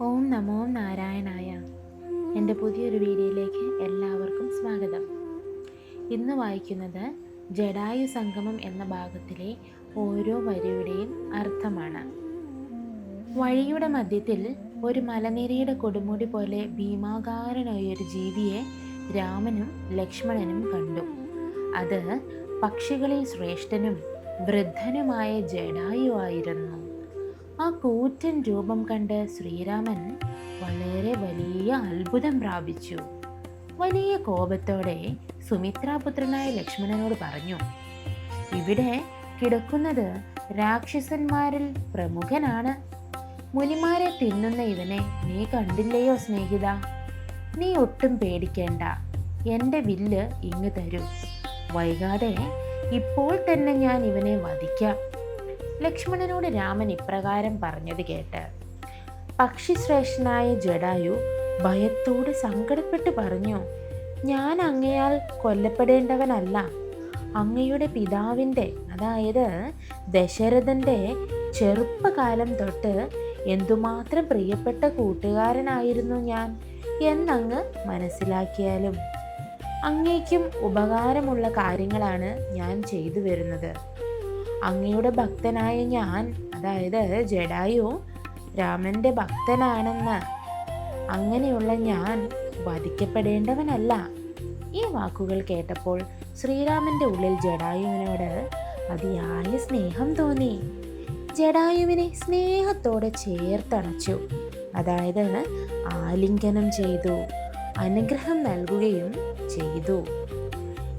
ഓം നമോ നാരായണായ. എൻ്റെ പുതിയൊരു വീഡിയോയിലേക്ക് എല്ലാവർക്കും സ്വാഗതം. ഇന്ന് വായിക്കുന്നത് ജടായു സംഗമം എന്ന ഭാഗത്തിലെ ഓരോ വരിയുടെയും അർത്ഥമാണ്. വഴിയുടെ മധ്യത്തിൽ ഒരു മലനിരയുടെ കൊടുമുടി പോലെ ഭീമാകാരനായൊരു ജീവിയെ രാമനും ലക്ഷ്മണനും കണ്ടു. അത് പക്ഷികളിൽ ശ്രേഷ്ഠനും വൃദ്ധനുമായ ജടായു ആയിരുന്നു. ആ കൂറ്റൻ രൂപം കണ്ട് ശ്രീരാമൻ വളരെ വലിയ അത്ഭുതം പ്രാപിച്ചു. വലിയ കോപത്തോടെ സുമിത്രാപുത്രനായ ലക്ഷ്മണനോട് പറഞ്ഞു, ഇവിടെ കിടക്കുന്നത് രാക്ഷസന്മാരിൽ പ്രമുഖനാണ്. മുനിമാരെ തിന്നുന്ന ഇവനെ നീ കണ്ടില്ലയോ സ്നേഹിത? നീ ഒട്ടും പേടിക്കേണ്ട, എൻ്റെ വില്ല് ഇങ്ങ് തരൂ. വൈകാതെ ഇപ്പോൾ തന്നെ ഞാൻ ഇവനെ വധിക്കാം. ലക്ഷ്മണനോട് രാമൻ ഇപ്രകാരം പറഞ്ഞത് കേട്ട് പക്ഷിശ്രേഷ്ഠനായ ജടായു ഭയത്തോട് സങ്കടപ്പെട്ട് പറഞ്ഞു, ഞാൻ അങ്ങയാൽ കൊല്ലപ്പെടേണ്ടവനല്ല. അങ്ങയുടെ പിതാവിൻ്റെ, അതായത് ദശരഥൻ്റെ ചെറുപ്പകാലം തൊട്ട് എന്തുമാത്രം പ്രിയപ്പെട്ട കൂട്ടുകാരനായിരുന്നു ഞാൻ എന്നങ്ങ് മനസ്സിലാക്കിയാലും അങ്ങേക്കും ഉപകാരമുള്ള കാര്യങ്ങളാണ് ഞാൻ ചെയ്തു വരുന്നത്. അങ്ങയുടെ ഭക്തനായ ഞാൻ, അതായത് ജടായു രാമൻ്റെ ഭക്തനാണെന്ന്, അങ്ങനെയുള്ള ഞാൻ വധിക്കപ്പെടേണ്ടവനല്ല. ഈ വാക്കുകൾ കേട്ടപ്പോൾ ശ്രീരാമൻ്റെ ഉള്ളിൽ ജടായുവിനോട് അതിയായ സ്നേഹം തോന്നി. ജടായുവിനെ സ്നേഹത്തോടെ ചേർത്തണച്ചു, അതായത് ആലിംഗനം ചെയ്തു, അനുഗ്രഹം നൽകുകയും ചെയ്തു.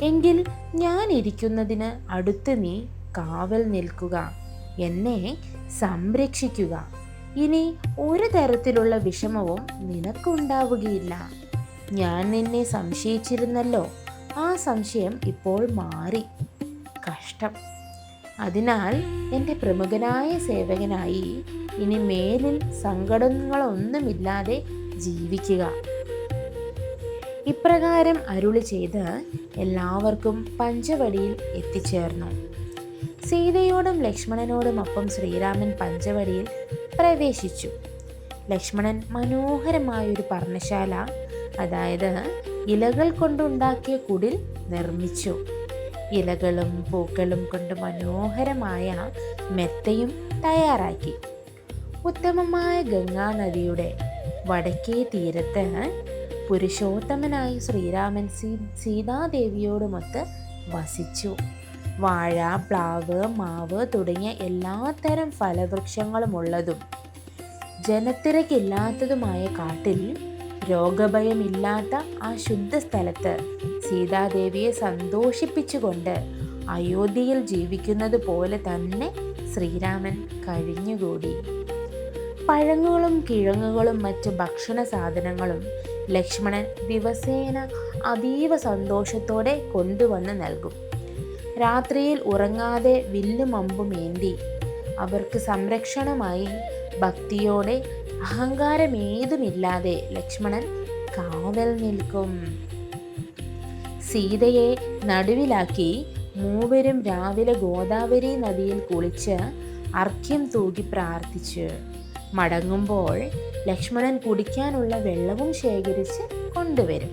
എങ്കിൽ ഞാൻ ഇരിക്കുന്നതിന് അടുത്ത് നീ കാവൽ നിൽക്കുക, എന്നെ സംരക്ഷിക്കുക. ഇനി ഒരു തരത്തിലുള്ള വിഷമവും നിനക്കുണ്ടാവുകയില്ല. ഞാൻ നിന്നെ സംശയിച്ചിരുന്നല്ലോ, ആ സംശയം ഇപ്പോൾ മാറി. കഷ്ടം. അതിനാൽ എൻ്റെ പ്രമുഖനായ സേവകനായി ഇനി മേലിൽ സങ്കടങ്ങളൊന്നുമില്ലാതെ ജീവിക്കുക. ഇപ്രകാരം അരുളി ചെയ്ത് എല്ലാവർക്കും പഞ്ചവടിയിൽ എത്തിച്ചേർന്നു. സീതയോടും ലക്ഷ്മണനോടും ഒപ്പം ശ്രീരാമൻ പഞ്ചവടിയിൽ പ്രവേശിച്ചു. ലക്ഷ്മണൻ മനോഹരമായൊരു പർണശാല, അതായത് ഇലകൾ കൊണ്ടുണ്ടാക്കിയ കുടിൽ നിർമ്മിച്ചു. ഇലകളും പൂക്കളും കൊണ്ട് മനോഹരമായ മെത്തയും തയ്യാറാക്കി. ഉത്തമമായ ഗംഗാനദിയുടെ വടക്കേ തീരത്ത് പുരുഷോത്തമനായി ശ്രീരാമൻ സീതാദേവിയോടുമൊത്ത് വസിച്ചു. വാഴ, പ്ലാവ്, മാവ് തുടങ്ങിയ എല്ലാത്തരം ഫലവൃക്ഷങ്ങളുമുള്ളതും ജനത്തിരക്കില്ലാത്തതുമായ കാട്ടിൽ രോഗഭയമില്ലാത്ത ആ ശുദ്ധ സ്ഥലത്ത് സീതാദേവിയെ സന്തോഷിപ്പിച്ചുകൊണ്ട് അയോധ്യയിൽ ജീവിക്കുന്നത് പോലെ തന്നെ ശ്രീരാമൻ കഴിഞ്ഞുകൂടി. പഴങ്ങളും കിഴങ്ങുകളും മറ്റ് ഭക്ഷണ സാധനങ്ങളും ലക്ഷ്മണൻ ദിവസേന അതീവ സന്തോഷത്തോടെ കൊണ്ടുവന്ന് നൽകും. രാത്രിയിൽ ഉറങ്ങാതെ വില്ലും അമ്പും ഏന്തി അവർക്ക് സംരക്ഷണമായി ഭക്തിയോടെ അഹങ്കാരമേതുമില്ലാതെ ലക്ഷ്മണൻ കാവൽ നിൽക്കും. സീതയെ നടുവിലാക്കി മൂവരും രാവിലെ ഗോദാവരി നദിയിൽ കുളിച്ച് അർഘ്യം തൂകി പ്രാർത്ഥിച്ച് മടങ്ങുമ്പോൾ ലക്ഷ്മണൻ കുടിക്കാനുള്ള വെള്ളവും ശേഖരിച്ച് കൊണ്ടുവരും.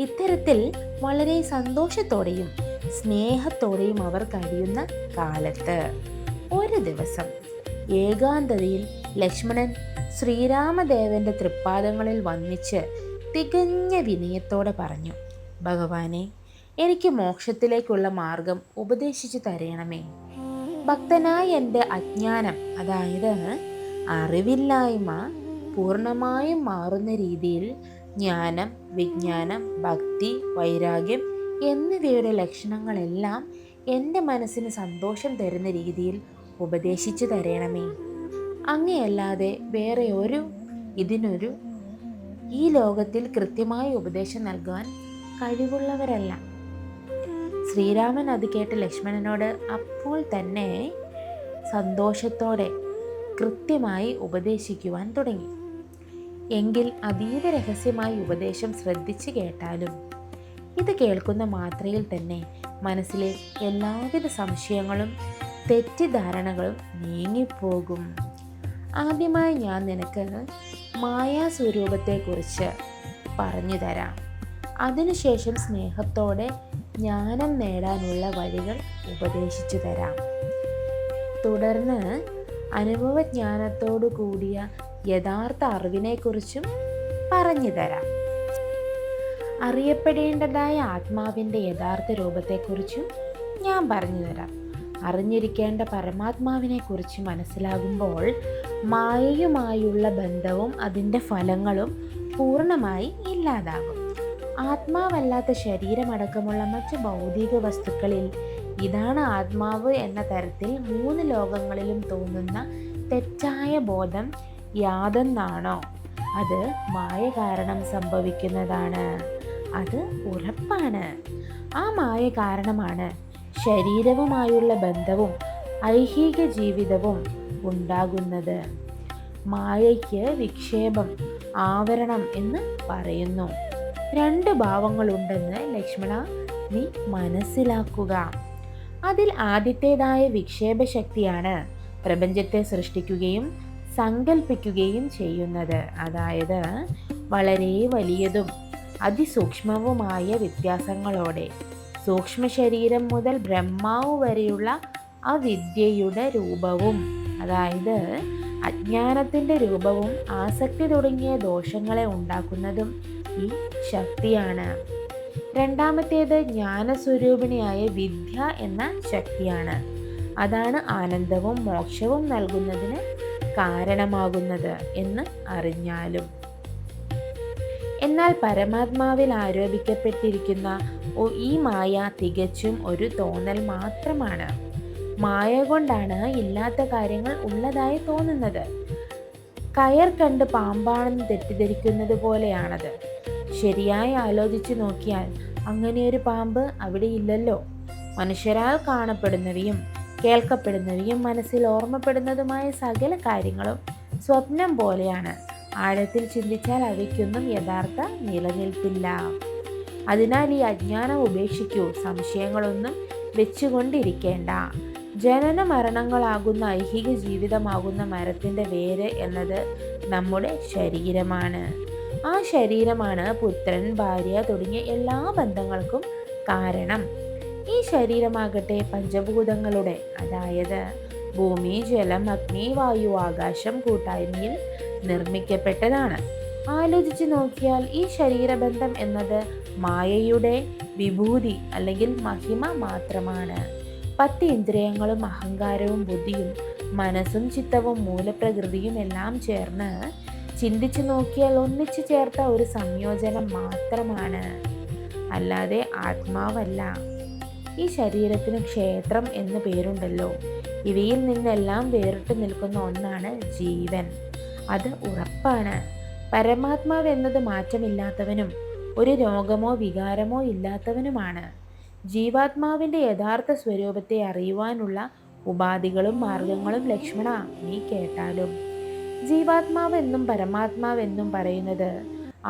ഇത്തരത്തിൽ വളരെ സന്തോഷത്തോടെയും സ്നേഹത്തോടെയും അവർ കഴിയുന്ന കാലത്ത് ഒരു ദിവസം ഏകാന്തതയിൽ ലക്ഷ്മണൻ ശ്രീരാമദേവന്റെ തൃപ്പാദങ്ങളിൽ വന്നിച്ച് തികഞ്ഞ വിനയത്തോടെ പറഞ്ഞു, ഭഗവാനെ, എനിക്ക് മോക്ഷത്തിലേക്കുള്ള മാർഗം ഉപദേശിച്ചു തരണമേ. ഭക്തനായ എൻ്റെ അജ്ഞാനം, അതായത് അറിവില്ലായ്മ പൂർണ്ണമായും മാറുന്ന രീതിയിൽ ജ്ഞാനം, വിജ്ഞാനം, ഭക്തി, വൈരാഗ്യം എന്നിവയുടെ ലക്ഷണങ്ങളെല്ലാം എൻ്റെ മനസ്സിന് സന്തോഷം തരുന്ന രീതിയിൽ ഉപദേശിച്ചു തരണമേ. അങ്ങയല്ലാതെ വേറെ ഈ ലോകത്തിൽ കൃത്യമായ ഉപദേശം നൽകാൻ കഴിവുള്ളവരല്ല. ശ്രീരാമൻ അത് കേട്ട് ലക്ഷ്മണനോട് അപ്പോൾ തന്നെ സന്തോഷത്തോടെ കൃത്യമായി ഉപദേശിക്കുവാൻ തുടങ്ങി. എങ്കിൽ അതീവ രഹസ്യമായി ഉപദേശം ശ്രദ്ധിച്ചു കേട്ടാലും ഇത് കേൾക്കുന്ന മാത്രയിൽ തന്നെ മനസ്സിലെ എല്ലാവിധ സംശയങ്ങളും തെറ്റിദ്ധാരണകളും നീങ്ങിപ്പോകും. ആദ്യമായി ഞാൻ നിനക്ക് മായാസ്വരൂപത്തെക്കുറിച്ച് പറഞ്ഞു തരാം. അതിനുശേഷം സ്നേഹത്തോടെ ജ്ഞാനം നേടാനുള്ള വഴികൾ ഉപദേശിച്ചു തരാം. തുടർന്ന് അനുഭവജ്ഞാനത്തോടു കൂടിയ യഥാർത്ഥ അറിവിനെക്കുറിച്ചും പറഞ്ഞു തരാം. അറിയപ്പെടേണ്ടതായ ആത്മാവിൻ്റെ യഥാർത്ഥ രൂപത്തെക്കുറിച്ചും ഞാൻ പറഞ്ഞു തരാം. അറിഞ്ഞിരിക്കേണ്ട പരമാത്മാവിനെക്കുറിച്ച് മനസ്സിലാകുമ്പോൾ മായയുമായുള്ള ബന്ധവും അതിൻ്റെ ഫലങ്ങളും പൂർണ്ണമായി ഇല്ലാതാകും. ആത്മാവല്ലാത്ത ശരീരമടക്കമുള്ള മറ്റ് ഭൗതിക വസ്തുക്കളിൽ ഇതാണ് ആത്മാവ് എന്ന തരത്തിൽ 3 ലോകങ്ങളിലും തോന്നുന്ന തെറ്റായ ബോധം യാതൊന്നാണോ അത് മായ കാരണം സംഭവിക്കുന്നതാണ്. അത് ഉറപ്പാണ്. ആ മായ കാരണമാണ് ശരീരവുമായുള്ള ബന്ധവും ഐഹിക ജീവിതവും ഉണ്ടാകുന്നത്. മായയ്ക്ക് വിക്ഷേപം, ആവരണം എന്ന് പറയുന്നു. 2 ഭാവങ്ങളുണ്ടെന്ന് ലക്ഷ്മണ നീ മനസ്സിലാക്കുക. അതിൽ ആദ്യത്തേതായ വിക്ഷേപ ശക്തിയാണ് പ്രപഞ്ചത്തെ സൃഷ്ടിക്കുകയും സങ്കല്പിക്കുകയും ചെയ്യുന്നത്. അതായത് വളരെ വലിയതും അതിസൂക്ഷ്മവുമായ വ്യത്യാസങ്ങളോടെ സൂക്ഷ്മ ശരീരം മുതൽ ബ്രഹ്മാവ് വരെയുള്ള അവിദ്യയുടെ രൂപവും, അതായത് അജ്ഞാനത്തിൻ്റെ രൂപവും ആസക്തി തുടങ്ങിയ ദോഷങ്ങളെ ഉണ്ടാക്കുന്നതും ഈ ശക്തിയാണ്. രണ്ടാമത്തേത് ജ്ഞാനസ്വരൂപിണിയായ വിദ്യ എന്ന ശക്തിയാണ്. അതാണ് ആനന്ദവും മോക്ഷവും നൽകുന്നതിന് കാരണമാകുന്നത് എന്ന് അറിഞ്ഞാലും. എന്നാൽ പരമാത്മാവിൽ ആരോപിക്കപ്പെട്ടിരിക്കുന്ന ഈ മായ തികച്ചും ഒരു തോന്നൽ മാത്രമാണ്. മായ കൊണ്ടാണ് ഇല്ലാത്ത കാര്യങ്ങൾ ഉള്ളതായി തോന്നുന്നത്. കയർ കണ്ട് പാമ്പാണെന്ന് തെറ്റിദ്ധരിക്കുന്നത് പോലെയാണത്. ശരിയായി ആലോചിച്ച് നോക്കിയാൽ അങ്ങനെയൊരു പാമ്പ് അവിടെ ഇല്ലല്ലോ. മനുഷ്യരാൽ കാണപ്പെടുന്നവയും കേൾക്കപ്പെടുന്നവയും മനസ്സിൽ ഓർമ്മപ്പെടുന്നതുമായ സകല കാര്യങ്ങളും സ്വപ്നം പോലെയാണ്. ആഴത്തിൽ ചിന്തിച്ചാൽ അവയ്ക്കൊന്നും യഥാർത്ഥ നിലനിൽപ്പില്ല. അതിനാൽ ഈ അജ്ഞാനം ഉപേക്ഷിക്കൂ. സംശയങ്ങളൊന്നും വെച്ചുകൊണ്ടിരിക്കേണ്ട. ജനന മരണങ്ങളാകുന്ന ഐഹിക ജീവിതമാകുന്ന മരത്തിൻ്റെ വേര് എന്നത് നമ്മുടെ ശരീരമാണ്. ആ ശരീരമാണ് പുത്രൻ, ഭാര്യ തുടങ്ങിയ എല്ലാ ബന്ധങ്ങൾക്കും കാരണം. ഈ ശരീരമാകട്ടെ പഞ്ചഭൂതങ്ങളുടെ, അതായത് ഭൂമി, ജലം, അഗ്നി, വായു, ആകാശം കൂട്ടായ്മയിൽ നിർമ്മിക്കപ്പെട്ടതാണ്. ആലോചിച്ച് നോക്കിയാൽ ഈ ശരീരബന്ധം എന്നത് മായയുടെ വിഭൂതി അല്ലെങ്കിൽ മഹിമ മാത്രമാണ്. 10 ഇന്ദ്രിയങ്ങളും അഹങ്കാരവും ബുദ്ധിയും മനസ്സും ചിത്തവും മൂലപ്രകൃതിയും എല്ലാം ചേർന്ന് ചിന്തിച്ചു നോക്കിയാൽ ഒന്നിച്ചു ചേർത്ത ഒരു സംയോജനം മാത്രമാണ്, അല്ലാതെ ആത്മാവല്ല. ഈ ശരീരത്തിന് ക്ഷേത്രം എന്ന് പേരുണ്ടല്ലോ. ഇവയിൽ നിന്നെല്ലാം വേറിട്ട് നിൽക്കുന്ന ഒന്നാണ് ജീവൻ. അത് ഉറപ്പാണ്. പരമാത്മാവ് എന്നത് മാറ്റമില്ലാത്തവനും ഒരു രോഗമോ വികാരമോ ഇല്ലാത്തവനുമാണ്. ജീവാത്മാവിൻ്റെ യഥാർത്ഥ സ്വരൂപത്തെ അറിയുവാനുള്ള ഉപാധികളും മാർഗങ്ങളും ലക്ഷ്മണ നീ കേട്ടാലും. ജീവാത്മാവെന്നും പരമാത്മാവെന്നും പറയുന്നത്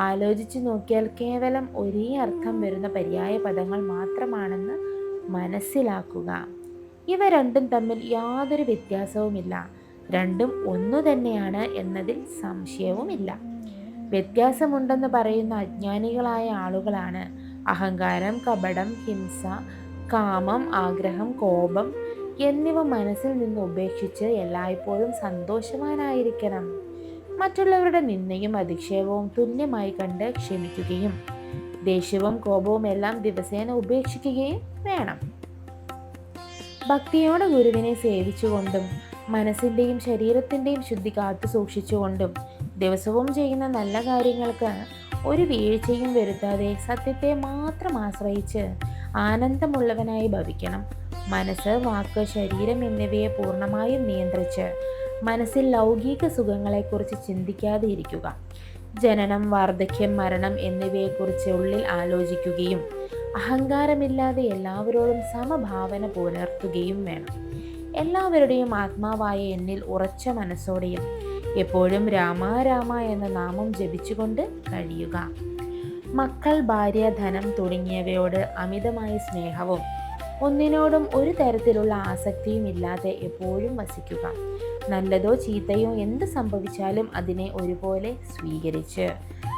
ആലോചിച്ചു നോക്കിയാൽ കേവലം ഒരേ അർത്ഥം വരുന്ന പര്യായ പദങ്ങൾ മാത്രമാണെന്ന് മനസ്സിലാക്കുക. ഇവ രണ്ടും തമ്മിൽ യാതൊരു വ്യത്യാസവുമില്ല. രണ്ടും ഒന്നു തന്നെയാണ് എന്നതിൽ സംശയവുമില്ല. വ്യത്യാസമുണ്ടെന്ന് പറയുന്ന അജ്ഞാനികളായ ആളുകളാണ് അഹങ്കാരം, കപടം, ഹിംസ, കാമം, ആഗ്രഹം, കോപം എന്നിവ മനസ്സിൽ നിന്ന് ഉപേക്ഷിച്ച് എല്ലായ്പ്പോഴും സന്തോഷവാനായിരിക്കണം. മറ്റുള്ളവരുടെ നിന്ദയും അധിക്ഷേപവും തുല്യമായി കണ്ട് ക്ഷമിക്കുകയും ദേഷ്യവും കോപവും എല്ലാം ദിവസേന ഉപേക്ഷിക്കുകയും വേണം. ഭക്തിയോടെ ഗുരുവിനെ സേവിച്ചുകൊണ്ടും മനസ്സിൻ്റെയും ശരീരത്തിൻ്റെയും ശുദ്ധി കാത്തു സൂക്ഷിച്ചുകൊണ്ടും ദിവസവും ചെയ്യുന്ന നല്ല കാര്യങ്ങൾക്ക് ഒരു വീഴ്ചയും വരുത്താതെ സത്യത്തെ മാത്രം ആശ്രയിച്ച് ആനന്ദമുള്ളവനായി ഭവിക്കണം. മനസ്സ്, വാക്ക്, ശരീരം എന്നിവയെ പൂർണ്ണമായും നിയന്ത്രിച്ച് മനസ്സിൽ ലൗകിക സുഖങ്ങളെക്കുറിച്ച് ചിന്തിക്കാതെ ഇരിക്കുക. ജനനം, വാർദ്ധക്യം, മരണം എന്നിവയെക്കുറിച്ച് ഉള്ളിൽ ആലോചിക്കുകയും അഹങ്കാരമില്ലാതെ എല്ലാവരോടും സമഭാവന പുലർത്തുകയും വേണം. എല്ലാവരുടെയും ആത്മാവായ എന്നിൽ ഉറച്ച മനസ്സോടെയും എപ്പോഴും രാമ രാമ എന്ന നാമം ജപിച്ചുകൊണ്ട് കഴിയുക. മക്കൾ, ഭാര്യ, ധനം തുടങ്ങിയവയോട് അമിതമായ സ്നേഹവും ഒന്നിനോടും ഒരു തരത്തിലുള്ള ആസക്തിയും ഇല്ലാതെ എപ്പോഴും വസിക്കുക. നല്ലതോ ചീത്തയോ എന്ത് സംഭവിച്ചാലും അതിനെ ഒരുപോലെ സ്വീകരിച്ച്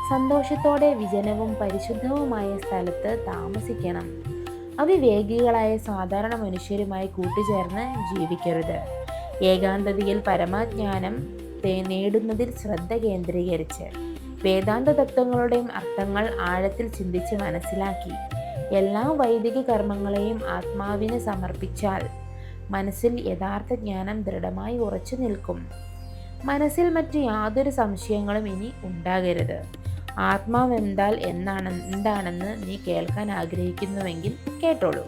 സന്തോഷത്തോടെ വിജനവും പരിശുദ്ധവുമായ സ്ഥലത്ത് താമസിക്കണം. അവിവേകികളായ സാധാരണ മനുഷ്യരുമായി കൂട്ടുചേർന്ന് ജീവിക്കരുത്. ഏകാന്തതയിൽ പരമജ്ഞാനം നേടുന്നതിൽ ശ്രദ്ധ കേന്ദ്രീകരിച്ച് വേദാന്ത തത്വങ്ങളുടെയും അർത്ഥങ്ങൾ ആഴത്തിൽ ചിന്തിച്ച് മനസ്സിലാക്കി എല്ലാ വൈദിക കർമ്മങ്ങളെയും ആത്മാവിന് സമർപ്പിച്ചാൽ മനസ്സിൽ യഥാർത്ഥ ജ്ഞാനം ദൃഢമായി ഉറച്ചു നിൽക്കും. മനസ്സിൽ മറ്റു യാതൊരു സംശയങ്ങളും ഇനി ഉണ്ടാകരുത്. ആത്മാവ് എന്താണെന്ന് നീ കേൾക്കാൻ ആഗ്രഹിക്കുന്നുവെങ്കിൽ കേട്ടോളൂ.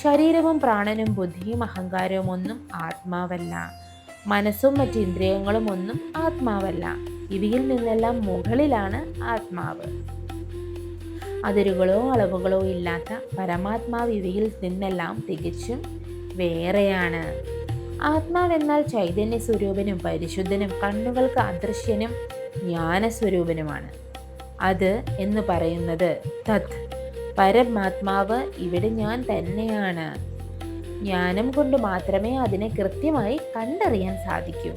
ശരീരവും പ്രാണനും ബുദ്ധിയും അഹങ്കാരവും ഒന്നും ആത്മാവല്ല. മനസ്സും മറ്റ് ഇന്ദ്രിയങ്ങളും ഒന്നും ആത്മാവല്ല. ഇവയിൽ നിന്നെല്ലാം മുകളിലാണ് ആത്മാവ്. അതിരുകളോ അളവുകളോ ഇല്ലാത്ത പരമാത്മാവ് ഇവയിൽ നിന്നെല്ലാം തികച്ചും വേറെയാണ്. ആത്മാവെന്നാൽ ചൈതന്യ സ്വരൂപനും പരിശുദ്ധനും കണ്ണുകൾക്ക് അദൃശ്യനും ജ്ഞാനസ്വരൂപനുമാണ്. അത് എന്ന് പറയുന്നത് തത് പരമാത്മാവ് ഇവിടെ ഞാൻ തന്നെയാണ്. ജ്ഞാനം കൊണ്ട് മാത്രമേ അതിനെ കൃത്യമായി കണ്ടറിയാൻ സാധിക്കൂ.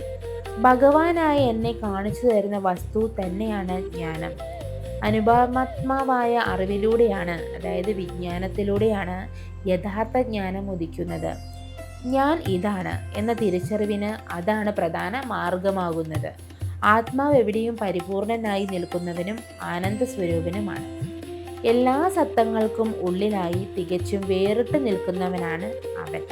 ഭഗവാനായ എന്നെ കാണിച്ചു തരുന്ന വസ്തു തന്നെയാണ് ജ്ഞാനം. അനുഭവാത്മാവായ അറിവിലൂടെയാണ്, അതായത് വിജ്ഞാനത്തിലൂടെയാണ് യഥാർത്ഥ ജ്ഞാനം ഉദിക്കുന്നത്. ഞാൻ ഇതാണ് എന്ന തിരിച്ചറിവിന് അതാണ് പ്രധാന മാർഗമാകുന്നത്. ആത്മാവ് എവിടെയും പരിപൂർണനായി നിൽക്കുന്നവനും ആനന്ദ സ്വരൂപനുമാണ്. എല്ലാ സത്തങ്ങൾക്കും ഉള്ളിലായി തികച്ചും വേറിട്ട് നിൽക്കുന്നവനാണ് അവൻ.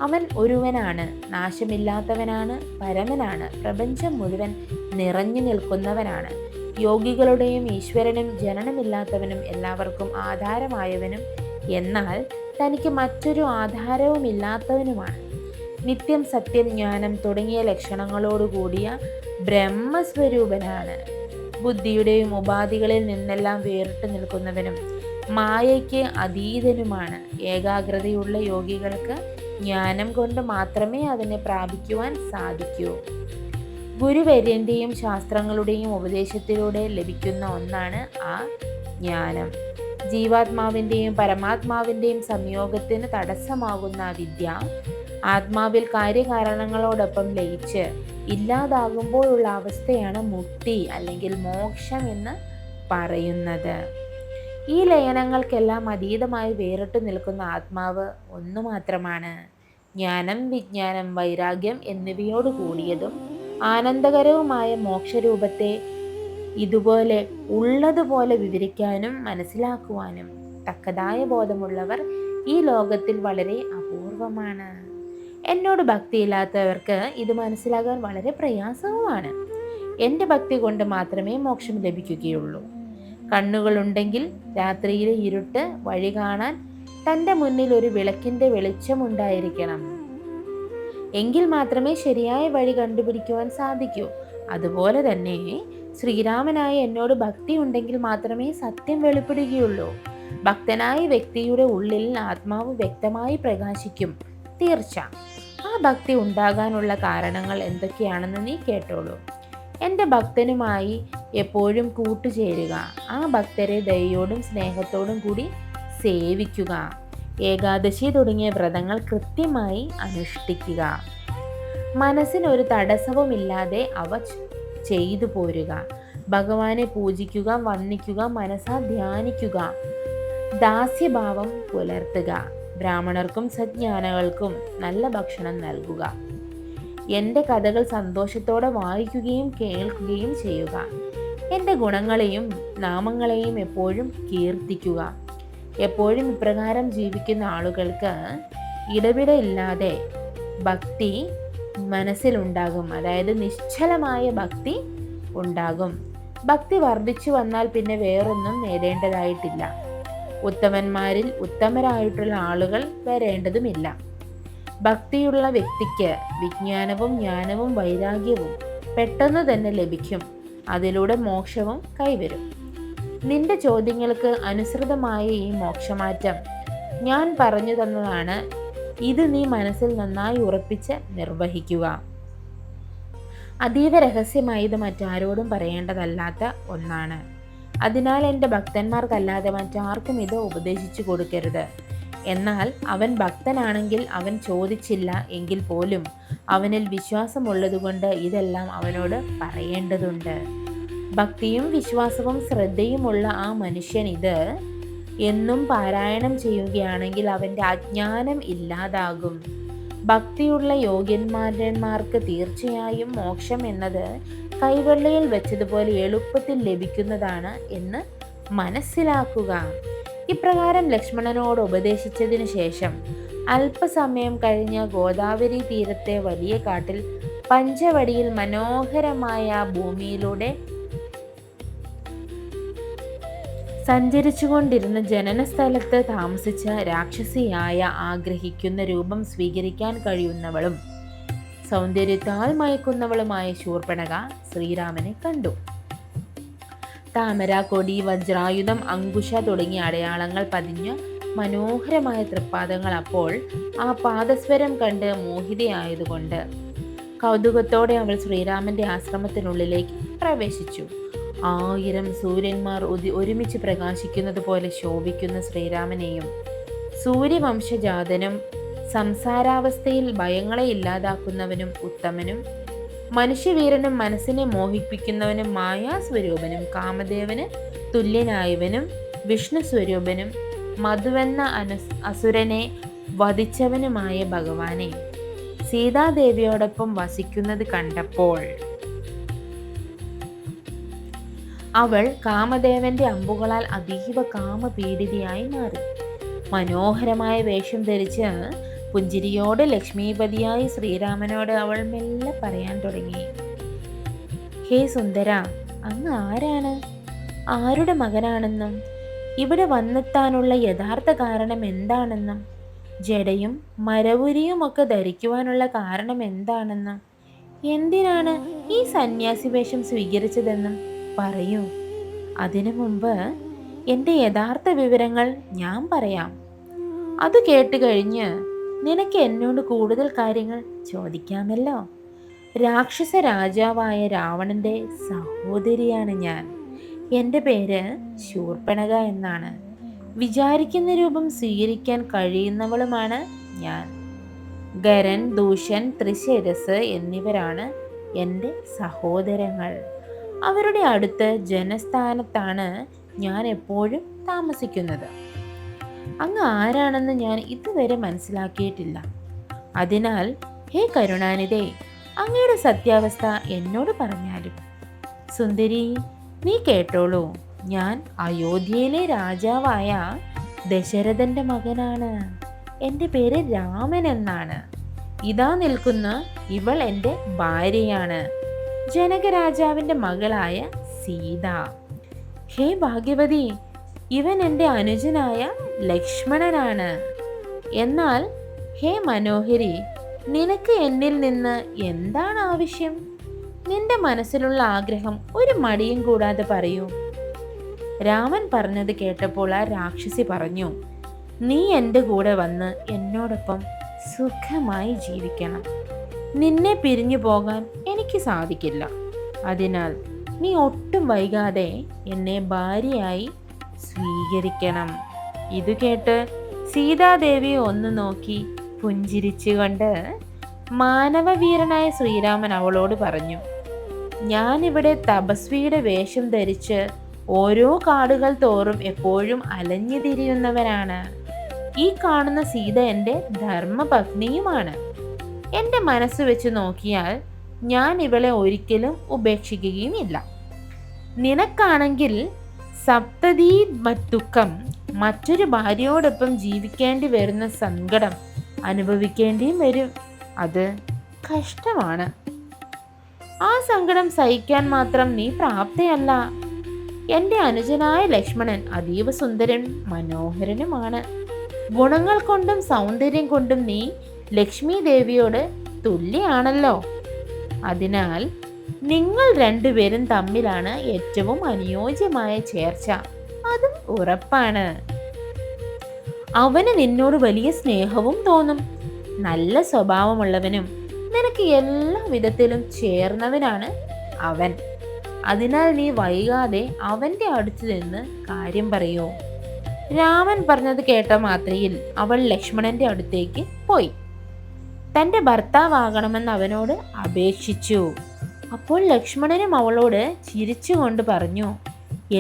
അവൻ ഒരുവനാണ്, നാശമില്ലാത്തവനാണ്, പരമനാണ്, പ്രപഞ്ചം മുഴുവൻ നിറഞ്ഞു നിൽക്കുന്നവനാണ്. യോഗികളുടെയും ഈശ്വരനും ജനനമില്ലാത്തവനും എല്ലാവർക്കും ആധാരമായവനും എന്നാൽ തനിക്ക് മറ്റൊരു ആധാരവുമില്ലാത്തവനുമാണ്. നിത്യം, സത്യം, ജ്ഞാനം തുടങ്ങിയ ലക്ഷണങ്ങളോടുകൂടിയ ബ്രഹ്മസ്വരൂപനാണ്. ബുദ്ധിയുടെയും ഉപാധികളിൽ നിന്നെല്ലാം വേറിട്ട് നിൽക്കുന്നവനും മായയ്ക്ക് അതീതനുമാണ്. ഏകാഗ്രതയുള്ള യോഗികൾക്ക് ജ്ഞാനം കൊണ്ട് മാത്രമേ അതിനെ പ്രാപിക്കുവാൻ സാധിക്കൂ. ഗുരുവര്യൻ്റെയും ശാസ്ത്രങ്ങളുടെയും ഉപദേശത്തിലൂടെ ലഭിക്കുന്ന ഒന്നാണ് ആ ജ്ഞാനം. ജീവാത്മാവിൻ്റെയും പരമാത്മാവിൻ്റെയും സംയോഗത്തിന് തടസ്സമാകുന്ന വിദ്യ ആത്മാവിൽ കാര്യകാരണങ്ങളോടൊപ്പം ലയിച്ച് ഇല്ലാതാകുമ്പോഴുള്ള അവസ്ഥയാണ് മുക്തി അല്ലെങ്കിൽ മോക്ഷം എന്ന് പറയുന്നത്. ഈ ലയനങ്ങൾക്കെല്ലാം അതീതമായി വേറിട്ട് നിൽക്കുന്ന ആത്മാവ് ഒന്നു മാത്രമാണ്. ജ്ഞാനം, വിജ്ഞാനം, വൈരാഗ്യം എന്നിവയോട് കൂടിയതും ആനന്ദകരവുമായ മോക്ഷരൂപത്തെ ഇതുപോലെ ഉള്ളതുപോലെ വിവരിക്കാനും മനസ്സിലാക്കുവാനും തക്കതായ ബോധമുള്ളവർ ഈ ലോകത്തിൽ വളരെ അപൂർവമാണ്. എന്നോട് ഭക്തിയില്ലാത്തവർക്ക് ഇത് മനസ്സിലാകാൻ വളരെ പ്രയാസവുമാണ്. എൻ്റെ ഭക്തി കൊണ്ട് മാത്രമേ മോക്ഷം ലഭിക്കുകയുള്ളൂ. കണ്ണുകളുണ്ടെങ്കിൽ രാത്രിയിലെ ഇരുട്ട് വഴി കാണാൻ തൻ്റെ മുന്നിൽ ഒരു വിളക്കിൻ്റെ വെളിച്ചമുണ്ടായിരിക്കണം. എങ്കിൽ മാത്രമേ ശരിയായ വഴി കണ്ടുപിടിക്കുവാൻ സാധിക്കൂ. അതുപോലെ തന്നെ ശ്രീരാമനായ എന്നോട് ഭക്തി ഉണ്ടെങ്കിൽ മാത്രമേ സത്യം വെളിപ്പെടുകയുള്ളൂ. ഭക്തനായ വ്യക്തിയുടെ ഉള്ളിൽ ആത്മാവ് വ്യക്തമായി പ്രകാശിക്കും, തീർച്ച. ആ ഭക്തി ഉണ്ടാകാനുള്ള കാരണങ്ങൾ എന്തൊക്കെയാണെന്ന് നീ കേട്ടോളൂ. എൻ്റെ ഭക്തനുമായി എപ്പോഴും കൂട്ടുചേരുക. ആ ഭക്തരെ ദയയോടും സ്നേഹത്തോടും കൂടി സേവിക്കുക. ഏകാദശി തുടങ്ങിയ വ്രതങ്ങൾ കൃത്യമായി അനുഷ്ഠിക്കുക. മനസ്സിനൊരു തടസ്സവുമില്ലാതെ അവ ചെയ്തു പോരുക. ഭഗവാനെ പൂജിക്കുക, വന്ദിക്കുക, മനസ്സാ ധ്യാനിക്കുക. ദാസ്യഭാവം പുലർത്തുക. ബ്രാഹ്മണർക്കും സജ്ഞാനകൾക്കും നല്ല ഭക്ഷണം നൽകുക. എൻ്റെ കഥകൾ സന്തോഷത്തോടെ വായിക്കുകയും കേൾക്കുകയും ചെയ്യുക. എൻ്റെ ഗുണങ്ങളെയും നാമങ്ങളെയും എപ്പോഴും കീർത്തിക്കുക. എപ്പോഴും ഇപ്രകാരം ജീവിക്കുന്ന ആളുകൾക്ക് ഇടവിടയില്ലാതെ ഭക്തി മനസ്സിലുണ്ടാകും. അതായത് നിശ്ചലമായ ഭക്തി ഉണ്ടാകും. ഭക്തി വർദ്ധിച്ചു വന്നാൽ പിന്നെ വേറൊന്നും നേടേണ്ടതായിട്ടില്ല. ഉത്തമന്മാരിൽ ഉത്തമരായിട്ടുള്ള ആളുകൾ വരേണ്ടതുമില്ല. ഭക്തിയുള്ള വ്യക്തിക്ക് വിജ്ഞാനവും ജ്ഞാനവും വൈരാഗ്യവും പെട്ടെന്ന് തന്നെ ലഭിക്കും. അതിലൂടെ മോക്ഷവും കൈവരും. നിന്റെ ചോദ്യങ്ങൾക്ക് അനുസൃതമായ ഈ മോക്ഷമാറ്റം ഞാൻ പറഞ്ഞു തന്നതാണ്. ഇത് നീ മനസ്സിൽ നന്നായി ഉറപ്പിച്ച് നിർവഹിക്കുക. അതീവ രഹസ്യമായത് മറ്റാരോടും പറയേണ്ടതല്ലാത്ത ഒന്നാണ്. അതിനാൽ എൻ്റെ ഭക്തന്മാർക്കല്ലാതെ മറ്റാർക്കും ഇത് ഉപദേശിച്ചു കൊടുക്കരുത്. എന്നാൽ അവൻ ഭക്തനാണെങ്കിൽ അവൻ ചോദിച്ചില്ല എങ്കിൽ പോലും അവനിൽ വിശ്വാസമുള്ളതുകൊണ്ട് ഇതെല്ലാം അവനോട് പറയേണ്ടതുണ്ട്. ഭക്തിയും വിശ്വാസവും ശ്രദ്ധയുമുള്ള ആ മനുഷ്യൻ ഇത് എന്നും പാരായണം ചെയ്യുകയാണെങ്കിൽ അവൻ്റെ അജ്ഞാനം ഇല്ലാതാകും. ഭക്തിയുള്ള യോഗ്യന്മാരന്മാർക്ക് തീർച്ചയായും മോക്ഷം എന്നത് കൈവെള്ളയിൽ വെച്ചതുപോലെ എളുപ്പത്തിൽ ലഭിക്കുന്നതാണ് എന്ന് മനസ്സിലാക്കുക. ഇപ്രകാരം ലക്ഷ്മണനോട് ഉപദേശിച്ചതിനു ശേഷം അല്പസമയം കഴിഞ്ഞ് ഗോദാവരി തീരത്തെ വലിയ കാട്ടിൽ പഞ്ചവടിയിൽ മനോഹരമായ ഭൂമിയിലൂടെ സഞ്ചരിച്ചുകൊണ്ടിരുന്ന ജനനസ്ഥലത്ത് താമസിച്ച രാക്ഷസിയായ ആഗ്രഹിക്കുന്ന രൂപം സ്വീകരിക്കാൻ കഴിയുന്നവളും സൗന്ദര്യത്താൽ മയക്കുന്നവളുമായ ശൂർപ്പണഖ ശ്രീരാമനെ കണ്ടു. താമര, കൊടി, വജ്രായുധം, അങ്കുശ തുടങ്ങിയ അടയാളങ്ങൾ പതിഞ്ഞ മനോഹരമായ തൃപ്പാദങ്ങൾ അപ്പോൾ ആ പാദസ്വരം കണ്ട് മോഹിതയായതുകൊണ്ട് കൗതുകത്തോടെ അവൾ ശ്രീരാമന്റെ ആശ്രമത്തിനുള്ളിലേക്ക് പ്രവേശിച്ചു. 1000 സൂര്യന്മാർ ഒരുമിച്ച് പ്രകാശിക്കുന്നത് പോലെ ശോഭിക്കുന്ന ശ്രീരാമനെയും സൂര്യവംശജാതനും സംസാരാവസ്ഥയിൽ ഭയങ്ങളെ ഇല്ലാതാക്കുന്നവനും ഉത്തമനും മനുഷ്യവീരനും മനസ്സിനെ മോഹിപ്പിക്കുന്നവനും മായാസ്വരൂപനും കാമദേവന് തുല്യനായവനും വിഷ്ണു സ്വരൂപനും മധുവെന്ന അസുരനെ വധിച്ചവനുമായ ഭഗവാനെ സീതാദേവിയോടൊപ്പം വസിക്കുന്നത് കണ്ടപ്പോൾ അവൾ കാമദേവന്റെ അമ്പുകളാൽ അതീവ കാമപീഡിതയായി മാറി. മനോഹരമായ വേഷം ധരിച്ച് പുഞ്ചിരിയോടെ ലക്ഷ്മീപതിയായി ശ്രീരാമനോട് അവൾ മെല്ലെ പറയാൻ തുടങ്ങി. ഹേ സുന്ദര, അങ്ങ് ആരാണ്? ആരുടെ മകനാണെന്നും ഇവിടെ വന്നെത്താനുള്ള യഥാർത്ഥ കാരണം എന്താണെന്നും ജടയും മരവുരിയും ഒക്കെ ധരിക്കുവാനുള്ള കാരണം എന്താണെന്നും എന്തിനാണ് ഈ സന്യാസി വേഷം സ്വീകരിച്ചതെന്നും പറയൂ. അതിനു മുമ്പ് എൻ്റെ യഥാർത്ഥ വിവരങ്ങൾ ഞാൻ പറയാം. അത് കേട്ട് കഴിഞ്ഞ് നിനക്ക് എന്നോട് കൂടുതൽ കാര്യങ്ങൾ ചോദിക്കാമല്ലോ. രാക്ഷസ രാജാവായ രാവണന്റെ സഹോദരിയാണ് ഞാൻ. എൻ്റെ പേര് ശൂർപ്പണഖ എന്നാണ്. വിചാരിക്കുന്ന രൂപം സ്വീകരിക്കാൻ കഴിയുന്നവളുമാണ് ഞാൻ. ഗരൻ, ദൂഷൻ, ത്രിശിരസ് എന്നിവരാണ് എൻ്റെ സഹോദരങ്ങൾ. അവരുടെ അടുത്ത് ജനസ്ഥാനത്താണ് ഞാൻ എപ്പോഴും താമസിക്കുന്നത്. അങ്ങ് ആരാണെന്ന് ഞാൻ ഇതുവരെ മനസ്സിലാക്കിയിട്ടില്ല. അതിനാൽ ഹേ കരുണാനിധേ, അങ്ങയുടെ സത്യാവസ്ഥ എന്നോട് പറഞ്ഞാലും. സുന്ദരി, നീ കേട്ടോളൂ. ഞാൻ അയോധ്യയിലെ രാജാവായ ദശരഥന്റെ മകനാണ്. എൻ്റെ പേര് രാമൻ എന്നാണ്. ഇതാ നിൽക്കുന്ന ഇവൾ എൻ്റെ ഭാര്യയാണ്, ജനകരാജാവിൻ്റെ മകളായ സീത. ഹേ ഭാഗ്യവതി, ഇവൻ എൻ്റെ അനുജനായ ലക്ഷ്മണനാണ്. എന്നാൽ ഹേ മനോഹരി, നിനക്ക് എന്നിൽ നിന്ന് എന്താണ് ആവശ്യം? നിന്റെ മനസ്സിലുള്ള ആഗ്രഹം ഒരു മടിയും കൂടാതെ പറയൂ. രാമൻ പറഞ്ഞത് കേട്ടപ്പോൾ ആ രാക്ഷസി പറഞ്ഞു, നീ എൻ്റെ കൂടെ വന്ന് എന്നോടൊപ്പം സുഖമായി ജീവിക്കണം. നിന്നെ പിരിഞ്ഞു പോകാൻ എനിക്ക് സാധിക്കില്ല. അതിനാൽ നീ ഒട്ടും വൈകാതെ എന്നെ ഭാര്യയായി സ്വീകരിക്കണം. ഇത് കേട്ട് സീതാദേവിയെ ഒന്ന് നോക്കി പുഞ്ചിരിച്ചുകൊണ്ട് മാനവവീരനായ ശ്രീരാമൻ അവളോട് പറഞ്ഞു, ഞാനിവിടെ തപസ്വിയുടെ വേഷം ധരിച്ച് ഓരോ കാടുകൾ തോറും എപ്പോഴും അലഞ്ഞു തിരിയുന്നവനാണ്. ഈ കാണുന്ന സീത എൻ്റെ ധർമ്മപത്നിയുമാണ്. എൻ്റെ മനസ്സ് വെച്ച് നോക്കിയാൽ ഞാൻ ഇവളെ ഒരിക്കലും ഉപേക്ഷിക്കുകയുമില്ല. നിനക്കാണെങ്കിൽ സപ്തതി ദുഃഖം, മറ്റൊരു ഭാര്യയോടൊപ്പം ജീവിക്കേണ്ടി വരുന്ന സങ്കടം അനുഭവിക്കേണ്ടിയും വരും. അത് കഷ്ടമാണ്. ആ സങ്കടം സഹിക്കാൻ മാത്രം നീ പ്രാപ്തയല്ല. എൻ്റെ അനുജനായ ലക്ഷ്മണൻ അതീവ സുന്ദരൻ മനോഹരനുമാണ്. ഗുണങ്ങൾ കൊണ്ടും സൗന്ദര്യം കൊണ്ടും നീ ലക്ഷ്മി ദേവിയോട് തുല്യാണല്ലോ. അതിനാൽ നിങ്ങൾ രണ്ടുപേരും തമ്മിലാണ് ഏറ്റവും അനുയോജ്യമായ ചേർച്ച. അതും ഉറപ്പാണ്. അവന് നിന്നോട് വലിയ സ്നേഹവും തോന്നും. നല്ല സ്വഭാവമുള്ളവനും നിനക്ക് എല്ലാ വിധത്തിലും ചേർന്നവനാണ് അവൻ. അതിനാൽ നീ വൈകാതെ അവൻ്റെ അടുത്ത് നിന്ന് കാര്യം പറയൂ. രാമൻ പറഞ്ഞത് കേട്ട മാത്രയിൽ അവൾ ലക്ഷ്മണന്റെ അടുത്തേക്ക് പോയി തന്റെ ഭർത്താവാകണമെന്ന് അവനോട് അപേക്ഷിച്ചു. അപ്പോൾ ലക്ഷ്മണനും അവളോട് ചിരിച്ചുകൊണ്ട് പറഞ്ഞു,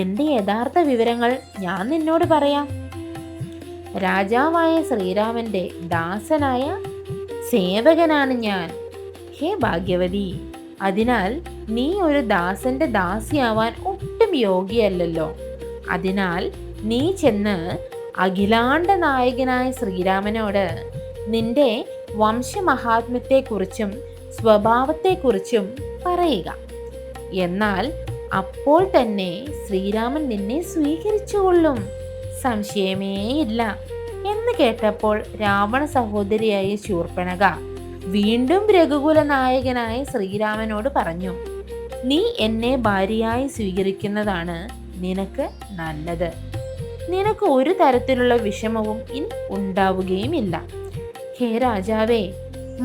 എന്റെ യഥാർത്ഥ വിവരങ്ങൾ ഞാൻ നിന്നോട് പറയാം. രാജാവായ ശ്രീരാമന്റെ ദാസനായ സേവകനാണ് ഞാൻ. ഹേ ഭാഗ്യവതി, അതിനാൽ നീ ഒരു ദാസന്റെ ദാസിയാവാൻ ഒട്ടും യോഗ്യയല്ലല്ലോ. അതിനാൽ നീ ചെന്ന് അഖിലാണ്ട നായകനായ ശ്രീരാമനോട് നിന്റെ വംശമഹാത്മ്യത്തെക്കുറിച്ചും സ്വഭാവത്തെക്കുറിച്ചും പറയുക. എന്നാൽ അപ്പോൾ തന്നെ ശ്രീരാമൻ നിന്നെ സ്വീകരിച്ചുകൊള്ളും, സംശയമേയില്ല. എന്ന് കേട്ടപ്പോൾ രാവണ സഹോദരിയായ ശൂർപ്പണഖ വീണ്ടും രഘുകുല നായകനായ ശ്രീരാമനോട് പറഞ്ഞു, നീ എന്നെ ഭാര്യയായി സ്വീകരിക്കുന്നതാണ് നിനക്ക് നല്ലത്. നിനക്ക് ഒരു തരത്തിലുള്ള വിഷമവും ഇനി ഉണ്ടാവുകയുമില്ല. ഹേ രാജാവേ,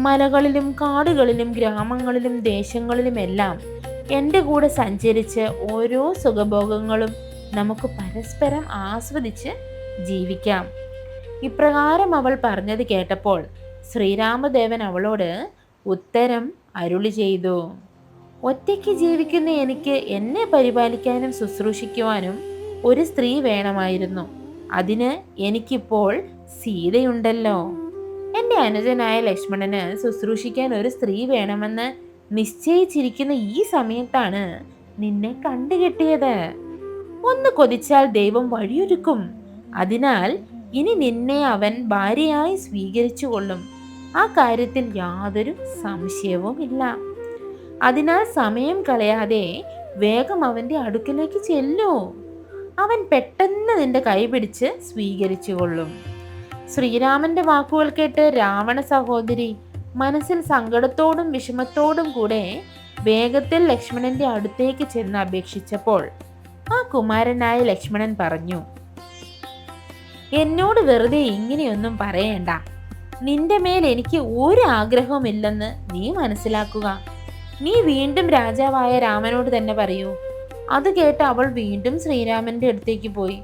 മലകളിലും കാടുകളിലും ഗ്രാമങ്ങളിലും ദേശങ്ങളിലുമെല്ലാം എൻ്റെ കൂടെ സഞ്ചരിച്ച് ഓരോ സുഖഭോഗങ്ങളും നമുക്ക് പരസ്പരം ആസ്വദിച്ച് ജീവിക്കാം. ഇപ്രകാരം അവൾ പറഞ്ഞത് കേട്ടപ്പോൾ ശ്രീരാമദേവൻ അവളോട് ഉത്തരം അരുളി ചെയ്തു. ഒറ്റയ്ക്ക് ജീവിക്കുന്ന എനിക്ക് എന്നെ പരിപാലിക്കാനും ശുശ്രൂഷിക്കുവാനും ഒരു സ്ത്രീ വേണമായിരുന്നു. അതിന് എനിക്കിപ്പോൾ സീതയുണ്ടല്ലോ. എൻ്റെ അനുജനായ ലക്ഷ്മണന് ശുശ്രൂഷിക്കാൻ ഒരു സ്ത്രീ വേണമെന്ന് നിശ്ചയിച്ചിരിക്കുന്ന ഈ സമയത്താണ് നിന്നെ കണ്ടുകെട്ടിയത്. ഒന്ന് കൊതിച്ചാൽ ദൈവം വഴിയൊരുക്കും. അതിനാൽ ഇനി നിന്നെ അവൻ ഭാര്യയായി സ്വീകരിച്ചു കൊള്ളും. ആ കാര്യത്തിൽ യാതൊരു സംശയവുമില്ല. അതിനാൽ സമയം കളയാതെ വേഗം അവന്റെ അടുക്കിലേക്ക് ചെല്ലൂ. അവൻ പെട്ടെന്ന് നിന്റെ കൈ പിടിച്ച് സ്വീകരിച്ചു കൊള്ളും. ശ്രീരാമന്റെ വാക്കുകൾ കേട്ട് രാവണ സഹോദരി മനസ്സിൽ സങ്കടത്തോടും വിഷമത്തോടും കൂടെ വേഗത്തിൽ ലക്ഷ്മണന്റെ അടുത്തേക്ക് ചെന്ന് അപേക്ഷിച്ചപ്പോൾ ആ കുമാരനായ ലക്ഷ്മണൻ പറഞ്ഞു, എന്നോട് വെറുതെ ഇങ്ങനെയൊന്നും പറയണ്ട. നിന്റെ മേൽ എനിക്ക് ഒരു ആഗ്രഹവുമില്ലെന്ന് നീ മനസ്സിലാക്കുക. നീ വീണ്ടും രാജാവായ രാമനോട് തന്നെ പറയൂ. അത് കേട്ട് അവൾ വീണ്ടും ശ്രീരാമന്റെ അടുത്തേക്ക് പോയി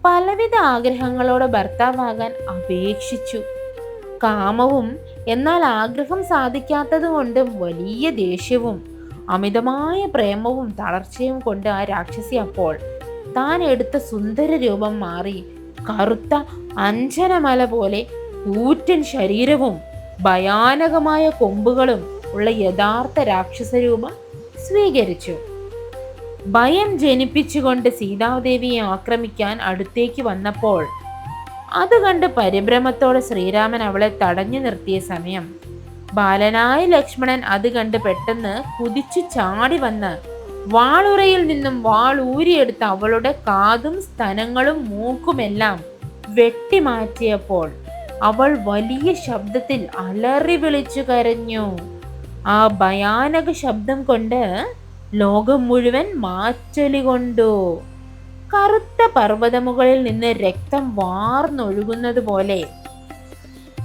പലവിധ ആഗ്രഹങ്ങളോടെ ഭർത്താവാകാൻ അപേക്ഷിച്ചു. കാമവും എന്നാൽ ആഗ്രഹം സാധിക്കാത്തത് കൊണ്ടും വലിയ ദേഷ്യവും അമിതമായ പ്രേമവും തളർച്ചയും കൊണ്ട് ആ രാക്ഷസി അപ്പോൾ താൻ എടുത്ത സുന്ദര രൂപം മാറി കറുത്ത അഞ്ജനമല പോലെ കൂറ്റൻ ശരീരവും ഭയാനകമായ കൊമ്പുകളും ഉള്ള യഥാർത്ഥ രാക്ഷസ രൂപം സ്വീകരിച്ചു. ഭയം ജനിപ്പിച്ചുകൊണ്ട് സീതാദേവിയെ ആക്രമിക്കാൻ അടുത്തേക്ക് വന്നപ്പോൾ അത് കണ്ട് പരിഭ്രമത്തോടെ ശ്രീരാമൻ അവളെ തടഞ്ഞു നിർത്തിയ സമയം ബാലനായ ലക്ഷ്മണൻ അത് കണ്ട് പെട്ടെന്ന് കുതിച്ചു ചാടി വന്ന് വാളുറയിൽ നിന്നും വാൾ ഊരിയെടുത്ത് അവളുടെ കാതും സ്തനങ്ങളും മൂക്കുമെല്ലാം വെട്ടിമാറ്റിയപ്പോൾ അവൾ വലിയ ശബ്ദത്തിൽ അലറി വിളിച്ചു കരഞ്ഞു. ആ ഭയാനക ശബ്ദം കൊണ്ട് ലോകം മുഴുവൻ മാറ്റൊലി കൊണ്ടു. കറുത്ത പർവ്വതമുകളിൽ നിന്ന് രക്തം വാർന്നൊഴുകുന്നത് പോലെ,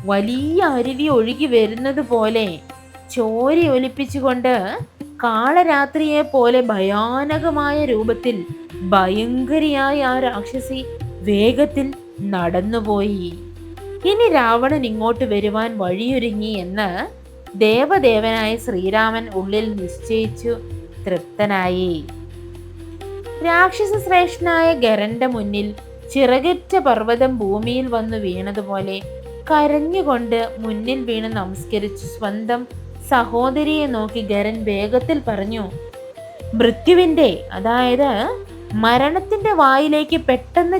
വലിയ അരുവി ഒഴുകി വരുന്നത് പോലെ ചോരി ഒലിപ്പിച്ചുകൊണ്ട് കാളരാത്രിയെ പോലെ ഭയാനകമായ രൂപത്തിൽ ഭയങ്കരിയായ ആ രാക്ഷസി വേഗത്തിൽ നടന്നുപോയി. ഇനി രാവണൻ ഇങ്ങോട്ട് വരുവാൻ വഴിയൊരുങ്ങി എന്ന് ദേവദേവനായ ശ്രീരാമൻ ഉള്ളിൽ നിശ്ചയിച്ചു തൃപ്തനായി. രാക്ഷസ ശ്രേഷ്ഠനായ ഗരന്റെ മുന്നിൽ ചിറകറ്റ പർവ്വതം ഭൂമിയിൽ വന്നു വീണതുപോലെ കരഞ്ഞുകൊണ്ട് മുന്നിൽ വീണ് നമസ്കരിച്ചു സ്വന്തം സഹോദരിയെ നോക്കി ഗരൻ വേഗത്തിൽ പറഞ്ഞു, മൃത്യുവിന്റെ അതായത് മരണത്തിന്റെ വായിലേക്ക് പെട്ടെന്ന്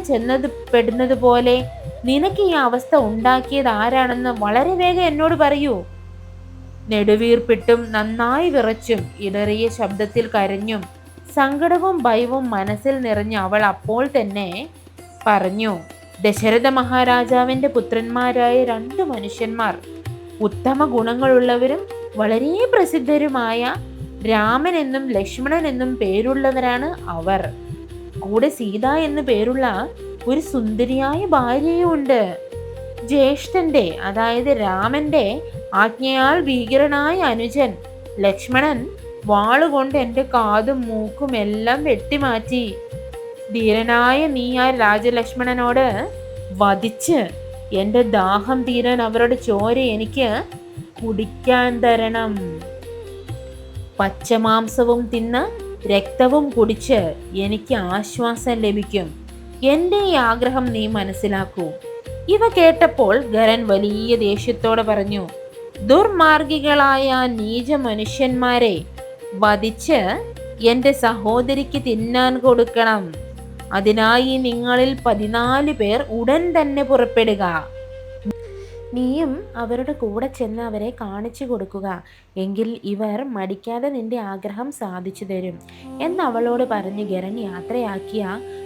പെടുന്നത് പോലെ നിനക്ക് ഈ അവസ്ഥ ഉണ്ടാക്കിയത് ആരാണെന്ന് വളരെ വേഗം എന്നോട് പറയൂ. നെടുവീർപ്പിട്ടും നന്നായി വിറച്ചും ഇടറിയ ശബ്ദത്തിൽ കരഞ്ഞും സങ്കടവും ഭയവും മനസ്സിൽ നിറഞ്ഞ അവൾ അപ്പോൾ തന്നെ പറഞ്ഞു, ദശരഥ മഹാരാജാവിന്റെ പുത്രന്മാരായ 2 മനുഷ്യന്മാർ, ഉത്തമ ഗുണങ്ങളുള്ളവരും വളരെ പ്രസിദ്ധരുമായ രാമൻ എന്നും ലക്ഷ്മണൻ എന്നും പേരുള്ളവരാണ് അവർ. കൂടെ സീത എന്നു പേരുള്ള ഒരു സുന്ദരിയായ ഭാര്യയുണ്ട്. ജ്യേഷ്ഠന്റെ അതായത് രാമന്റെ ആജ്ഞയാൽ ഭീകരനായ അനുജൻ ലക്ഷ്മണൻ വാളുകൊണ്ട് എൻ്റെ കാതും മൂക്കും എല്ലാം വെട്ടിമാറ്റി. ധീരനായ നീ ആ രാജലക്ഷ്മണനോട് വധിച്ച് എൻ്റെ ദാഹം തീരാൻ അവരുടെ ചോര എനിക്ക് കുടിക്കാൻ തരണം. പച്ചമാംസവും തിന്ന് രക്തവും കുടിച്ച് എനിക്ക് ആശ്വാസം ലഭിക്കും. എൻ്റെ ഈ ആഗ്രഹം നീ മനസ്സിലാക്കൂ. ഇവ കേട്ടപ്പോൾ ഖരൻ വലിയ ദേഷ്യത്തോടെ പറഞ്ഞു, ദുർമാർഗികളായ നീച മനുഷ്യന്മാരെ വധിച്ച് എൻ്റെ സഹോദരിക്ക് തിന്നാൻ കൊടുക്കണം. അതിനായി നിങ്ങളിൽ 14 പേർ ഉടൻ തന്നെ പുറപ്പെടുക. നീയും അവരുടെ കൂടെ ചെന്ന് അവരെ കാണിച്ചു കൊടുക്കുക. എങ്കിൽ ഇവർ മടിക്കാതെ നിന്റെ ആഗ്രഹം സാധിച്ചു തരും എന്ന് അവളോട് പറഞ്ഞ് ഖരൻ യാത്രയാക്കിയ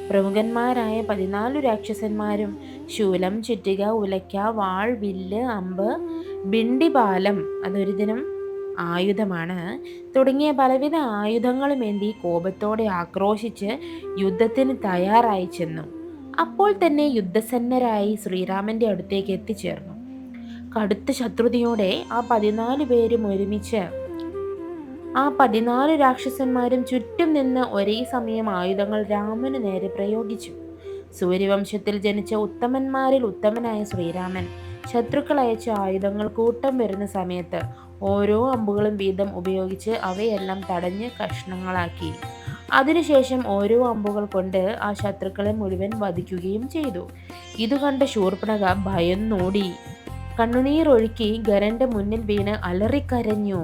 പ്രമുഖന്മാരായ 14 രാക്ഷസന്മാരും ശൂലം, ചുറ്റിക, ഉലയ്ക്ക, വാൾ, വില്ല്, അമ്പ്, ബിണ്ടിപാലം, അതൊരു ദിനം ആയുധമാണ്, തുടങ്ങിയ പലവിധ ആയുധങ്ങളുമേന്തി കോപത്തോടെ ആക്രോശിച്ച് യുദ്ധത്തിന് തയ്യാറായി ചെന്നു. അപ്പോൾ തന്നെ യുദ്ധസന്നരായി ശ്രീരാമന്റെ അടുത്തേക്ക് എത്തിച്ചേർന്നു. കടുത്ത ശത്രുതയോടെ ആ 14 പേരും ഒരുമിച്ച് ആ 14 രാക്ഷസന്മാരും ചുറ്റും നിന്ന് ഒരേ സമയം ആയുധങ്ങൾ രാമന് നേരെ പ്രയോഗിച്ചു. സൂര്യവംശത്തിൽ ജനിച്ച ഉത്തമന്മാരിൽ ഉത്തമനായ ശ്രീരാമൻ ശത്രുക്കൾ അയച്ച ആയുധങ്ങൾ കൂട്ടം വരുന്ന സമയത്ത് ഓരോ അമ്പുകളും വീതം ഉപയോഗിച്ച് അവയെല്ലാം തടഞ്ഞ് കഷ്ണങ്ങളാക്കി. അതിനുശേഷം ഓരോ അമ്പുകൾ കൊണ്ട് ആ ശത്രുക്കളെ മുഴുവൻ വധിക്കുകയും ചെയ്തു. ഇതുകണ്ട ശൂർപ്പണഖ ഭയന്നോടി കണ്ണുനീരൊഴുക്കി ഖരന്റെ മുന്നിൽ വീണ് അലറിക്കരഞ്ഞു.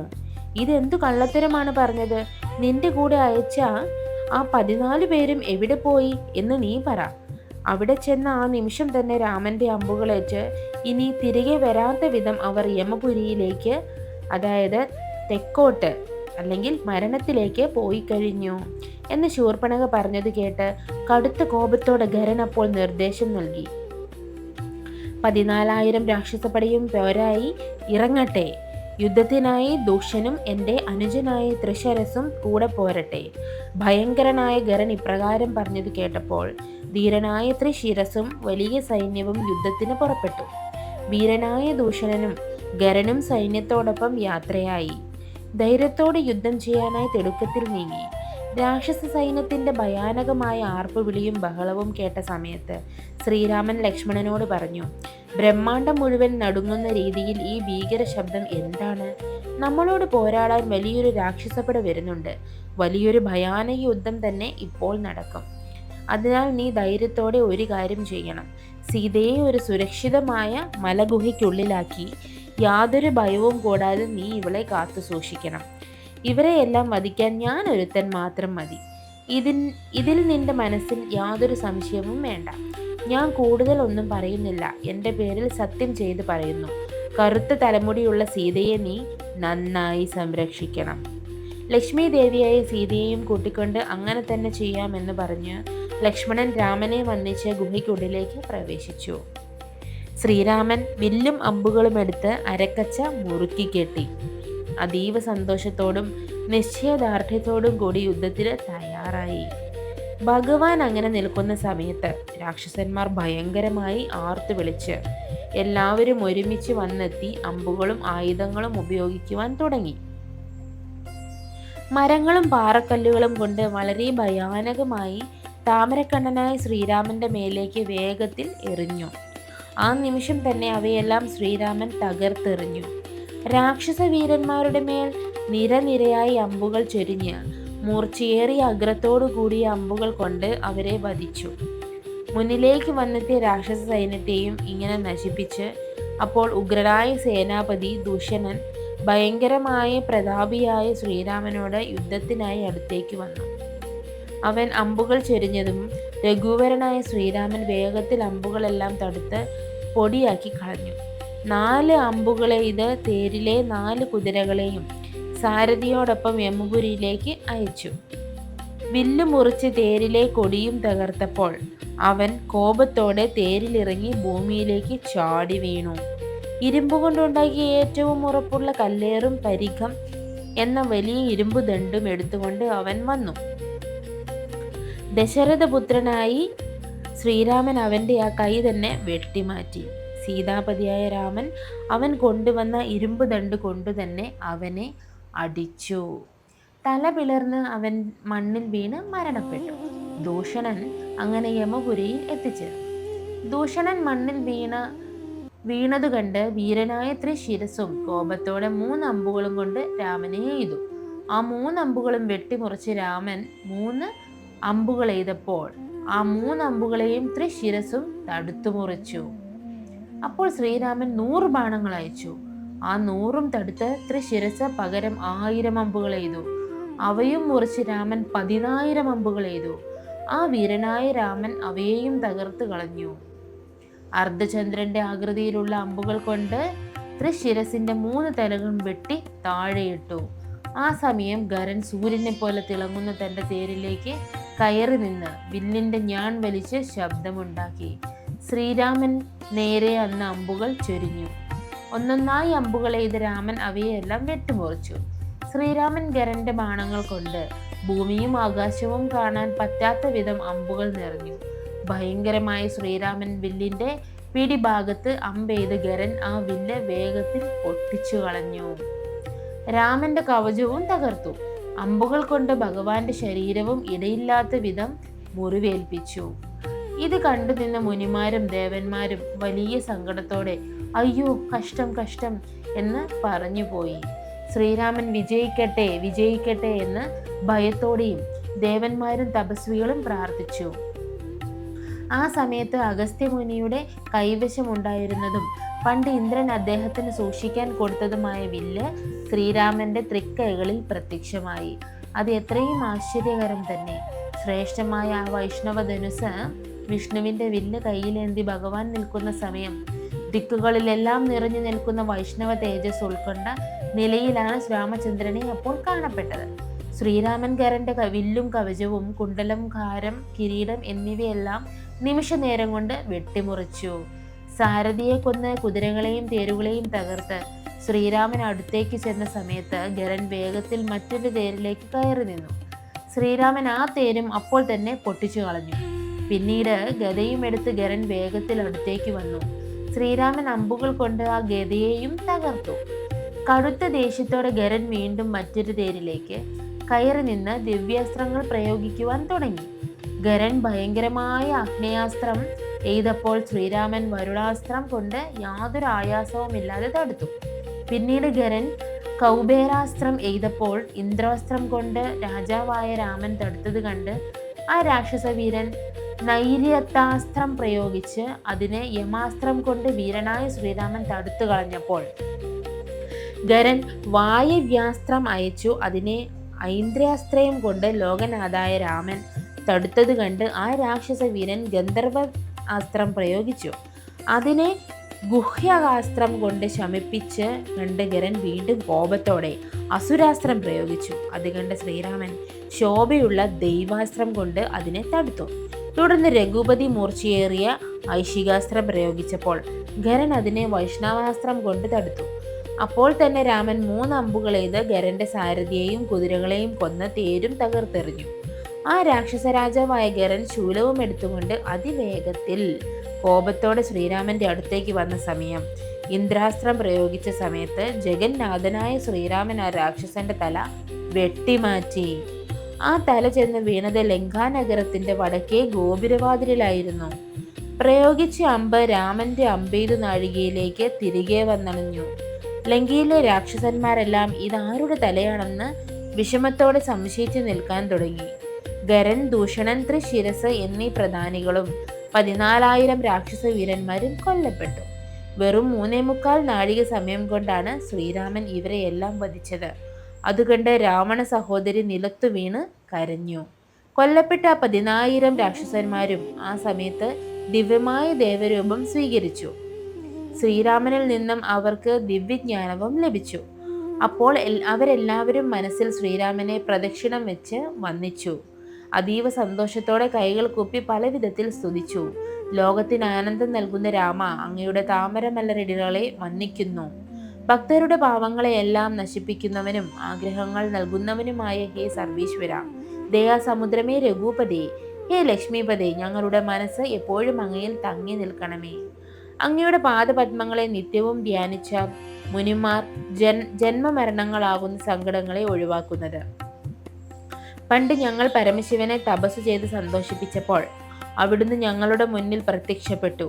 ഇതെന്തു കള്ളത്തരമാണ് പറഞ്ഞത്? നിന്റെ കൂടെ അയച്ച ആ 14 പേരും എവിടെ പോയി എന്ന് നീ പറ. അവിടെ ചെന്ന ആ നിമിഷം തന്നെ രാമന്റെ അമ്പുകളേറ്റ് ഇനി തിരികെ വരാത്ത വിധം അവർ യമപുരിയിലേക്ക്, അതായത് തെക്കോട്ട് അല്ലെങ്കിൽ മരണത്തിലേക്ക് പോയി കഴിഞ്ഞു എന്ന് ശൂർപ്പണഖ പറഞ്ഞത് കേട്ട് കടുത്ത കോപത്തോടെ ഖരൻ അപ്പോൾ നിർദ്ദേശം നൽകി. 14,000 രാക്ഷസപ്പടയും പോരായി ഇറങ്ങട്ടെ. യുദ്ധത്തിനായി ദൂഷനും എൻ്റെ അനുജനായ ത്രിശരസും കൂടെ പോരട്ടെ. ഭയങ്കരനായ ഖരൻ ഇപ്രകാരം പറഞ്ഞത് കേട്ടപ്പോൾ ധീരനായ ത്രിശിരസും വലിയ സൈന്യവും യുദ്ധത്തിന് പുറപ്പെട്ടു. വീരനായ ദൂഷണനും ഖരനും സൈന്യത്തോടൊപ്പം യാത്രയായി. ധൈര്യത്തോടെ യുദ്ധം ചെയ്യാനായി തിടുക്കത്തിൽ നീങ്ങി. രാക്ഷസ സൈന്യത്തിന്റെ ഭയാനകമായ ആർപ്പുവിളിയും ബഹളവും കേട്ട സമയത്ത് ശ്രീരാമൻ ലക്ഷ്മണനോട് പറഞ്ഞു, ബ്രഹ്മാണ്ടം മുഴുവൻ നടുങ്ങുന്ന രീതിയിൽ ഈ ഭീകര ശബ്ദം എന്താണ്? നമ്മളോട് പോരാടാൻ വലിയൊരു രാക്ഷസപ്പട വരുന്നുണ്ട്. വലിയൊരു ഭയാനക യുദ്ധം തന്നെ ഇപ്പോൾ നടക്കും. അതിനാൽ നീ ധൈര്യത്തോടെ ഒരു കാര്യം ചെയ്യണം. സീതയെ ഒരു സുരക്ഷിതമായ മലഗുഹയ്ക്കുള്ളിലാക്കി യാതൊരു ഭയവും കൂടാതെ നീ ഇവളെ കാത്തു സൂക്ഷിക്കണം. ഇവരെയെല്ലാം വധിക്കാൻ ഞാൻ ഒരുത്തൻ മാത്രം മതി. ഇതിൽ നിന്റെ മനസ്സിൽ യാതൊരു സംശയവും വേണ്ട. ഞാൻ കൂടുതൽ ഒന്നും പറയുന്നില്ല. എൻ്റെ പേരിൽ സത്യം ചെയ്ത് പറയുന്നു. കറുത്ത തലമുടിയുള്ള സീതയെ നീ നന്നായി സംരക്ഷിക്കണം. ലക്ഷ്മി ദേവിയായ സീതയെയും കൂട്ടിക്കൊണ്ട് അങ്ങനെ തന്നെ ചെയ്യാമെന്ന് പറഞ്ഞ് ലക്ഷ്മണൻ രാമനെ വന്ദിച്ച് ഗുഹയ്ക്കുള്ളിലേക്ക് പ്രവേശിച്ചു. ശ്രീരാമൻ വില്ലും അമ്പുകളും എടുത്ത് അരക്കച്ച മുറുക്കി കെട്ടി അതീവ സന്തോഷത്തോടും നിശ്ചയദാർഢ്യത്തോടും കൂടി യുദ്ധത്തിന് തയ്യാറായി. ഭഗവാൻ അങ്ങനെ നിൽക്കുന്ന സമയത്ത് രാക്ഷസന്മാർ ഭയങ്കരമായി ആർത്തു വിളിച്ച് എല്ലാവരും ഒരുമിച്ച് വന്നെത്തി അമ്പുകളും ആയുധങ്ങളും ഉപയോഗിക്കുവാൻ തുടങ്ങി. മരങ്ങളും പാറക്കല്ലുകളും കൊണ്ട് വളരെ ഭയാനകമായി താമരക്കണ്ണനായ ശ്രീരാമന്റെ മേലേക്ക് വേഗത്തിൽ എറിഞ്ഞു. ആ നിമിഷം തന്നെ അവയെല്ലാം ശ്രീരാമൻ തകർത്തെറിഞ്ഞു. രാക്ഷസ വീരന്മാരുടെ മേൽ നിരനിരയായി അമ്പുകൾ ചൊരിഞ്ഞ് മൂർച്ചയേറിയ അഗ്രത്തോടു കൂടിയ അമ്പുകൾ കൊണ്ട് അവരെ വധിച്ചു. മുന്നിലേക്ക് വന്നെത്തിയ രാക്ഷസ സൈന്യത്തെയും ഇങ്ങനെ നശിപ്പിച്ച് അപ്പോൾ ഉഗ്രനായ സേനാപതി ദൂഷണൻ ഭയങ്കരമായ പ്രതാപിയായ ശ്രീരാമനോട് യുദ്ധത്തിനായി അടുത്തേക്ക് വന്നു. അവൻ അമ്പുകൾ ചൊരിഞ്ഞതും രഘുവരനായ ശ്രീരാമൻ വേഗത്തിൽ അമ്പുകളെല്ലാം തടുത്ത് പൊടിയാക്കി കളഞ്ഞു. 4 അമ്പുകളെ ഇത് തേരിലെ 4 കുതിരകളെയും സാരഥിയോടൊപ്പം യമപുരിയിലേക്ക് അയച്ചു. വില്ലു മുറിച്ച് തേരിലെ കൊടിയും തകർത്തപ്പോൾ അവൻ കോപത്തോടെ തേരിലിറങ്ങി ഭൂമിയിലേക്ക് ചാടി വീണു. ഇരുമ്പ് കൊണ്ടുണ്ടാക്കിയ ഏറ്റവും ഉറപ്പുള്ള കല്ലേറും പരിഘം എന്ന വലിയ ഇരുമ്പ് ദണ്ഡും എടുത്തുകൊണ്ട് അവൻ വന്നു. ദശരഥപുത്രനായി ശ്രീരാമൻ അവൻ്റെ ആ കൈ തന്നെ വെട്ടിമാറ്റി. സീതാപതിയായ രാമൻ അവൻ കൊണ്ടുവന്ന ഇരുമ്പ് ദണ്ഡ് കൊണ്ടു തന്നെ അവനെ അടിച്ചു. തല പിളർന്ന് അവൻ മണ്ണിൽ വീണ് മരണപ്പെട്ടു. ദൂഷണൻ അങ്ങനെ യമപുരിയിൽ എത്തിച്ചേർന്നു. ദൂഷണൻ മണ്ണിൽ വീണത് കണ്ട് വീരനായ ത്രിശിരസും കോപത്തോടെ 3 അമ്പുകളും കൊണ്ട് രാമനെ എയ്തു. ആ 3 അമ്പുകളും വെട്ടിമുറിച്ച് രാമൻ 3 അമ്പുകൾ എയ്തപ്പോൾ ആ 3 അമ്പുകളെയും ത്രിശിരസും തടുത്തു മുറിച്ചു. അപ്പോൾ ശ്രീരാമൻ 100 ബാണങ്ങൾ അയച്ചു. ആ 100ഉം തടുത്ത് ത്രിശിരസ് പകരം 1000 അമ്പുകൾ എയ്തു. അവയും മുറിച്ച് രാമൻ 10,000 അമ്പുകൾ എയ്തു. ആ വീരനായ രാമൻ അവയെയും തകർത്ത് കളഞ്ഞു. അർദ്ധചന്ദ്രന്റെ ആകൃതിയിലുള്ള അമ്പുകൾ കൊണ്ട് ത്രിശിരസിന്റെ 3 തലകളും വെട്ടി താഴെയിട്ടു. ആ സമയം ഗരൻ സൂര്യനെ പോലെ തിളങ്ങുന്ന തന്റെ തേരിലേക്ക് കയറി നിന്ന് വില്ലിന്റെ ഞാൺ വലിച്ച് ശബ്ദമുണ്ടാക്കി. ശ്രീരാമൻ നേരെ അന്ന് അമ്പുകൾ ചൊരിഞ്ഞു. ഒന്നൊന്നായി അമ്പുകൾ എയ്ത് രാമൻ അവയെല്ലാം വെട്ടിമുറിച്ചു. ശ്രീരാമൻ ഗരന്റെ ബാണങ്ങൾ കൊണ്ട് ഭൂമിയും ആകാശവും കാണാൻ പറ്റാത്ത വിധം അമ്പുകൾ നിറഞ്ഞു. ഭയങ്കരമായ ശ്രീരാമൻ വില്ലിന്റെ പിടിഭാഗത്ത് അമ്പെയ്ത് ഗരൻ ആ വില്ല് വേഗത്തിൽ പൊട്ടിച്ചു കളഞ്ഞു. രാമന്റെ കവചവും തകർത്തു. അമ്പുകൾ കൊണ്ട് ഭഗവാന്റെ ശരീരവും ഇടയില്ലാത്ത വിധം മുറിവേൽപ്പിച്ചു. ഇത് കണ്ടു നിന്ന മുനിമാരും ദേവന്മാരും വലിയ സങ്കടത്തോടെ അയ്യോ കഷ്ടം കഷ്ടം എന്ന് പറഞ്ഞുപോയി. ശ്രീരാമൻ വിജയിക്കട്ടെ വിജയിക്കട്ടെ എന്ന് ഭയത്തോടെയും ദേവന്മാരും തപസ്വികളും പ്രാർത്ഥിച്ചു. ആ സമയത്ത് അഗസ്ത്യമുനിയുടെ കൈവശമുണ്ടായിരുന്നതും പണ്ട് ഇന്ദ്രൻ അദ്ദേഹത്തിന് സൂക്ഷിക്കാൻ കൊടുത്തതുമായ വില്ല് ശ്രീരാമന്റെ തൃക്കൈകളിൽ പ്രത്യക്ഷമായി. അത് എത്രയും ആശ്ചര്യകരം തന്നെ. ശ്രേഷ്ഠമായ ആ വൈഷ്ണവ ധനുസ് വിഷ്ണുവിന്റെ വില്ല് കയ്യിലേന്തി ഭഗവാൻ നിൽക്കുന്ന സമയം ദിക്കുകളിലെല്ലാം നിറഞ്ഞു നിൽക്കുന്ന വൈഷ്ണവ തേജസ് ഉൾക്കൊണ്ട നിലയിലാണ് രാമചന്ദ്രനെ അപ്പോൾ കാണപ്പെട്ടത്. ശ്രീരാമൻ ഗരന്റെ വില്ലും കവചവും കുണ്ടലം ഹാരം കിരീടം എന്നിവയെല്ലാം നിമിഷ നേരം കൊണ്ട് വെട്ടിമുറിച്ചു. സാരഥിയെ കൊന്ന് കുതിരകളെയും തേരുകളെയും തകർത്ത് ശ്രീരാമൻ അടുത്തേക്ക് ചെന്ന സമയത്ത് ഗരൻ വേഗത്തിൽ മറ്റൊരു തേരിലേക്ക് കയറി നിന്നു. ശ്രീരാമൻ ആ തേരും അപ്പോൾ തന്നെ പൊട്ടിച്ചു കളഞ്ഞു. പിന്നീട് ഗദയും എടുത്ത് ഗരൻ വേഗത്തിൽ അടുത്തേക്ക് വന്നു. ശ്രീരാമൻ അമ്പുകൾ കൊണ്ട് ആ ഗദയെയും തകർത്തു. കടുത്ത ദേഷ്യത്തോടെ ഗരൻ വീണ്ടും മറ്റൊരു തേരിലേക്ക് കയറി നിന്ന് ദിവ്യാസ്ത്രങ്ങൾ പ്രയോഗിക്കുവാൻ തുടങ്ങി. ഗരൻ ഭയങ്കരമായ അഗ്നേയാസ്ത്രം എയ്തപ്പോൾ ശ്രീരാമൻ വരുണാസ്ത്രം കൊണ്ട് യാതൊരു ആയാസവുമില്ലാതെ തടുത്തു. പിന്നീട് ഗരൻ കൗബേരാസ്ത്രം എയ്തപ്പോൾ ഇന്ദ്രാസ്ത്രം കൊണ്ട് രാജാവായ രാമൻ തടുത്തത് കണ്ട് ആ രാക്ഷസവീരൻ നൈര്യത്താസ്ത്രം പ്രയോഗിച്ച് അതിനെ യമാസ്ത്രം കൊണ്ട് വീരനായ ശ്രീരാമൻ തടുത്തു കളഞ്ഞപ്പോൾ ഗരൻ വായവ്യാസ്ത്രം അയച്ചു. അതിനെ ഐന്ദ്രാസ്ത്രം കൊണ്ട് ലോകനാഥായ രാമൻ തടുത്തത് കണ്ട് ആ രാക്ഷസ വീരൻ ഗന്ധർവ അസ്ത്രം പ്രയോഗിച്ചു. അതിനെ ഗുഹ്യകാസ്ത്രം കൊണ്ട് ശമിപ്പിച്ച് കണ്ട് ഗരൻ വീണ്ടും കോപത്തോടെ അസുരാസ്ത്രം പ്രയോഗിച്ചു. അത് കണ്ട് ശ്രീരാമൻ ശോഭയുള്ള ദൈവാസ്ത്രം കൊണ്ട് അതിനെ തടുത്തു. തുടർന്ന് രഘുപതി മൂർച്ചയേറിയ ഐശികാസ്ത്രം പ്രയോഗിച്ചപ്പോൾ ഗരൻ അതിനെ വൈഷ്ണവാസ്ത്രം കൊണ്ട് തടുത്തു. അപ്പോൾ തന്നെ രാമൻ 3 അമ്പുകൾ എയ്ത് ഗരന്റെ സാരഥിയെയും കുതിരകളെയും കൊന്ന് തേരും തകർത്തെറിഞ്ഞു. ആ രാക്ഷസ രാജാവായ ഗരൻ ശൂലവും എടുത്തുകൊണ്ട് അതിവേഗത്തിൽ കോപത്തോടെ ശ്രീരാമന്റെ അടുത്തേക്ക് വന്ന സമയം ഇന്ദ്രാസ്ത്രം പ്രയോഗിച്ച സമയത്ത് ജഗന്നാഥനായ ശ്രീരാമൻ ആ രാക്ഷസന്റെ തല വെട്ടിമാറ്റി. ആ തല ചെന്ന് വീണത് ലങ്കാനഗരത്തിന്റെ വടക്കേ ഗോപുരവാതിലായിരുന്നു. പ്രയോഗിച്ച അമ്പ് രാമന്റെ അമ്പെയ്തു നാഴികയിലേക്ക് തിരികെ വന്നണഞ്ഞു. ലങ്കയിലെ രാക്ഷസന്മാരെല്ലാം ഇതാരുടെ തലയാണെന്ന് വിഷമത്തോടെ സംശയിച്ചു നിൽക്കാൻ തുടങ്ങി. ഗരൻ, ദൂഷണൻ, ത്രിശിരസ് എന്നീ പ്രധാനികളും 14,000 രാക്ഷസ വീരന്മാരും കൊല്ലപ്പെട്ടു. വെറും 3.25 നാഴിക സമയം കൊണ്ടാണ് ശ്രീരാമൻ ഇവരെയെല്ലാം വധിച്ചത്. അതുകണ്ട് രാവണ സഹോദരി നിലത്തു വീണ് കരഞ്ഞു. കൊല്ലപ്പെട്ട 10,000 രാക്ഷസന്മാരും ആ സമയത്ത് ദിവ്യമായ ദേവരൂപം സ്വീകരിച്ചു. ശ്രീരാമനിൽ നിന്നും അവർക്ക് ദിവ്യജ്ഞാനവും ലഭിച്ചു. അപ്പോൾ അവരെല്ലാവരും മനസ്സിൽ ശ്രീരാമനെ പ്രദക്ഷിണം വെച്ച് വന്ദിച്ചു. അതീവ സന്തോഷത്തോടെ കൈകൾ കൂപ്പി പല വിധത്തിൽ സ്തുതിച്ചു. ലോകത്തിന് ആനന്ദം നൽകുന്ന രാമ, അങ്ങയുടെ താമരമലരിടകളെ വന്ദിക്കുന്നു. ഭക്തരുടെ പാവങ്ങളെയെല്ലാം നശിപ്പിക്കുന്നവനും ആഗ്രഹങ്ങൾ നൽകുന്നവനുമായ ഹേ സർവീശ്വര, ദയാസമുദ്രമേ രഘുപതി, ഹേ ലക്ഷ്മിപതി, ഞങ്ങളുടെ മനസ്സ് എപ്പോഴും അങ്ങയിൽ തങ്ങി നിൽക്കണമേ. അങ്ങയുടെ പാദപത്മങ്ങളെ നിത്യവും ധ്യാനിച്ച മുനിമാർ ജന്മമരണങ്ങളാകുന്ന സങ്കടങ്ങളെ ഒഴിവാക്കുന്നത്. പണ്ട് ഞങ്ങൾ പരമശിവനെ തപസ് ചെയ്ത് സന്തോഷിപ്പിച്ചപ്പോൾ അവിടുന്ന് ഞങ്ങളുടെ മുന്നിൽ പ്രത്യക്ഷപ്പെട്ടു.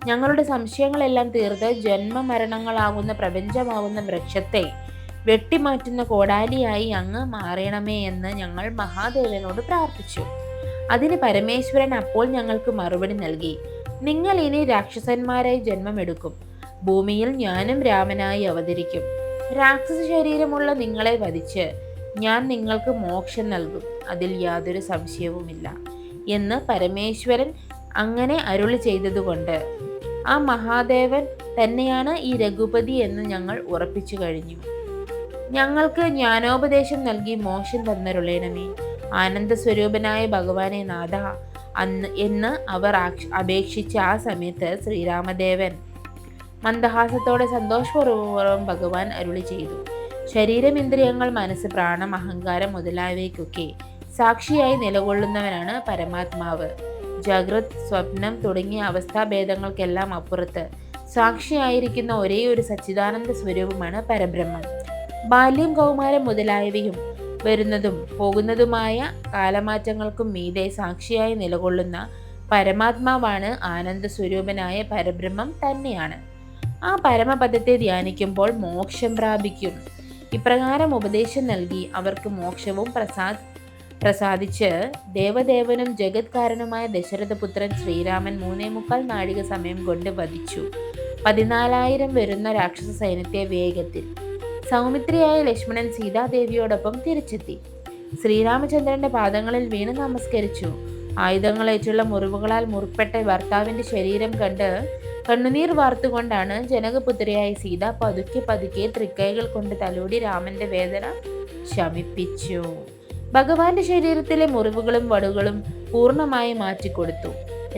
ഞങ്ങളുടെ സംശയങ്ങളെല്ലാം തീർത്ത് ജന്മമരണങ്ങളാകുന്ന പ്രപഞ്ചമാകുന്ന വൃക്ഷത്തെ വെട്ടിമാറ്റുന്ന കോടാലിയായി അങ്ങ് മാറണമേ എന്ന് ഞങ്ങൾ മഹാദേവനോട് പ്രാർത്ഥിച്ചു. അതിന് പരമേശ്വരൻ അപ്പോൾ ഞങ്ങൾക്ക് മറുപടി നൽകി, നിങ്ങൾ ഇനി രാക്ഷസന്മാരായി ജന്മമെടുക്കും. ഭൂമിയിൽ ഞാനും രാമനായി അവതരിക്കും. രാക്ഷസ ശരീരമുള്ള നിങ്ങളെ വധിച്ച് ഞാൻ നിങ്ങൾക്ക് മോക്ഷം നൽകും, അതിൽ യാതൊരു സംശയവുമില്ല എന്ന് പരമേശ്വരൻ അങ്ങനെ അരുളി ചെയ്തതുകൊണ്ട് ആ മഹാദേവൻ തന്നെയാണ് ഈ രഘുപതി എന്ന് ഞങ്ങൾ ഉറപ്പിച്ചു കഴിഞ്ഞു. ഞങ്ങൾക്ക് ജ്ഞാനോപദേശം നൽകി മോക്ഷം തന്നരുളേണമേ. ആനന്ദസ്വരൂപനായ ഭഗവാനെ നാഥ എന്ന് അവർ അപേക്ഷിച്ച ആ സമയത്ത് ശ്രീരാമദേവൻ മന്ദഹാസത്തോടെ സന്തോഷപൂർവ്വം ഭഗവാൻ അരുളി ചെയ്തു, ശരീരം, ഇന്ദ്രിയങ്ങൾ, മനസ്സ്, പ്രാണം, അഹങ്കാരം മുതലായവയ്ക്കൊക്കെ സാക്ഷിയായി നിലകൊള്ളുന്നവനാണ് പരമാത്മാവ്. ജാഗ്രത്, സ്വപ്നം തുടങ്ങിയ അവസ്ഥാഭേദങ്ങൾക്കെല്ലാം അപ്പുറത്ത് സാക്ഷിയായിരിക്കുന്ന ഒരേ ഒരു സച്ചിദാനന്ദ സ്വരൂപമാണ് പരബ്രഹ്മം. ബാല്യം, കൗമാരം മുതലായവയും വരുന്നതും പോകുന്നതുമായ കാലമാറ്റങ്ങൾക്കും മീതെ സാക്ഷിയായി നിലകൊള്ളുന്ന പരമാത്മാവാണ് ആനന്ദ സ്വരൂപനായ പരബ്രഹ്മം തന്നെയാണ്. ആ പരമപദത്തെ ധ്യാനിക്കുമ്പോൾ മോക്ഷം പ്രാപിക്കും. ഇപ്രകാരം ഉപദേശം നൽകി അവർക്ക് മോക്ഷവും പ്രസാദിച്ച് ദേവദേവനും ജഗത് കാരണമായ ദശരഥപുത്രൻ ശ്രീരാമൻ 3.25 നാഴിക സമയം കൊണ്ട് വധിച്ചു. 14,000 വരുന്ന രാക്ഷസ സൈന്യത്തെ വേഗത്തിൽ. സൗമിത്രിയായ ലക്ഷ്മണൻ സീതാദേവിയോടൊപ്പം തിരിച്ചെത്തി. ശ്രീരാമചന്ദ്രന്റെ പാദങ്ങളിൽ വീണ് നമസ്കരിച്ചു. ആയുധങ്ങളേറ്റുള്ള മുറിവുകളാൽ മുറിപ്പെട്ട ഭർത്താവിന്റെ ശരീരം കണ്ട് കണ്ണുനീർ വാർത്തുകൊണ്ടാണ് ജനകപുത്രിയായ സീത പതുക്കെ തൃക്കൈകൾ കൊണ്ട് തലോടി രാമന്റെ വേദന ശമിപ്പിച്ചു. ഭഗവാന്റെ ശരീരത്തിലെ മുറിവുകളും വടുകളും പൂർണ്ണമായി മാറ്റിക്കൊടുത്തു.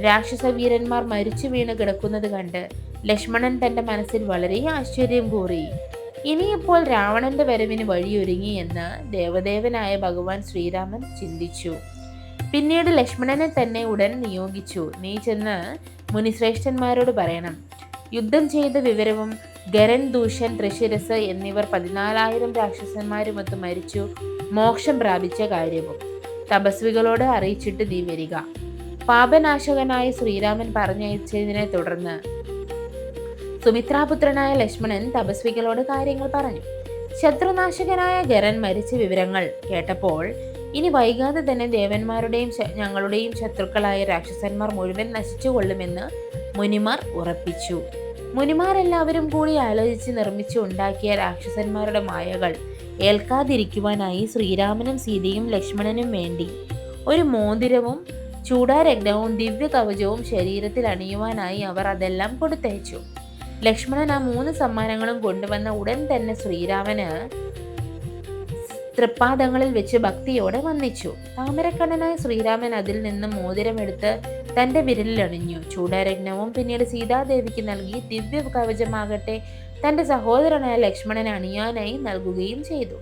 രാക്ഷസ വീരന്മാർ മരിച്ചു വീണ് കിടക്കുന്നത് കണ്ട് ലക്ഷ്മണൻ തന്റെ മനസ്സിൽ വളരെ ആശ്ചര്യം കൂറി. ഇനിയിപ്പോൾ രാവണന്റെ വരവിന് വഴിയൊരുങ്ങി എന്ന് ദേവദേവനായ ഭഗവാൻ ശ്രീരാമൻ ചിന്തിച്ചു. പിന്നീട് ലക്ഷ്മണനെ തന്നെ ഉടൻ നിയോഗിച്ചു, നീ ചെന്ന് മുനിശ്രേഷ്ഠന്മാരോട് പറയണം, യുദ്ധം ചെയ്ത വിവരവും ഗരൻ, ദൂഷൻ, ത്രിശിരസ് എന്നിവർ 14,000 രാക്ഷസന്മാരുമൊത്ത് മരിച്ചു മോക്ഷം പ്രാപിച്ച കാര്യവും തപസ്വികളോട് അറിയിച്ചിട്ട് നീ വരിക. പാപനാശകനായ ശ്രീരാമൻ പറഞ്ഞയച്ചതിനെ തുടർന്ന് സുമിത്രാപുത്രനായ ലക്ഷ്മണൻ തപസ്വികളോട് കാര്യങ്ങൾ പറഞ്ഞു. ശത്രുനാശകനായ ഗരൻ മരിച്ച വിവരങ്ങൾ കേട്ടപ്പോൾ ഇനി വൈകാതെ തന്നെ ദേവന്മാരുടെയും ഞങ്ങളുടെയും ശത്രുക്കളായ രാക്ഷസന്മാർ മുഴുവൻ നശിച്ചുകൊള്ളുമെന്ന് മുനിമാർ ഉറപ്പിച്ചു. മുനിമാരെല്ലാവരും കൂടി ആലോചിച്ച് നിർമ്മിച്ചു ഉണ്ടാക്കിയ രാക്ഷസന്മാരുടെ മായകൾ ഏൽക്കാതിരിക്കുവാനായി ശ്രീരാമനും സീതയും ലക്ഷ്മണനും വേണ്ടി ഒരു മോതിരവും ചൂടാരത്നവും ദിവ്യ കവചവും ശരീരത്തിൽ അണിയുവാനായി അവർ അതെല്ലാം കൊടുത്തയച്ചു. ലക്ഷ്മണൻ ആ 3 സമ്മാനങ്ങളും കൊണ്ടുവന്ന ഉടൻ തന്നെ ശ്രീരാമന് തൃപ്പാദങ്ങളിൽ വെച്ച് ഭക്തിയോടെ വന്ദിച്ചു. താമരക്കണ്ണനായ ശ്രീരാമൻ അതിൽ നിന്നും മോതിരമെടുത്ത് തന്റെ വിരലിൽ അണിഞ്ഞു. ചൂടാരത്നവും പിന്നീട് സീതാദേവിക്ക് നൽകി. ദിവ്യ കവചമാകട്ടെ തന്റെ സഹോദരനായ ലക്ഷ്മണൻ അണിയാനായി നൽകുകയും ചെയ്തു.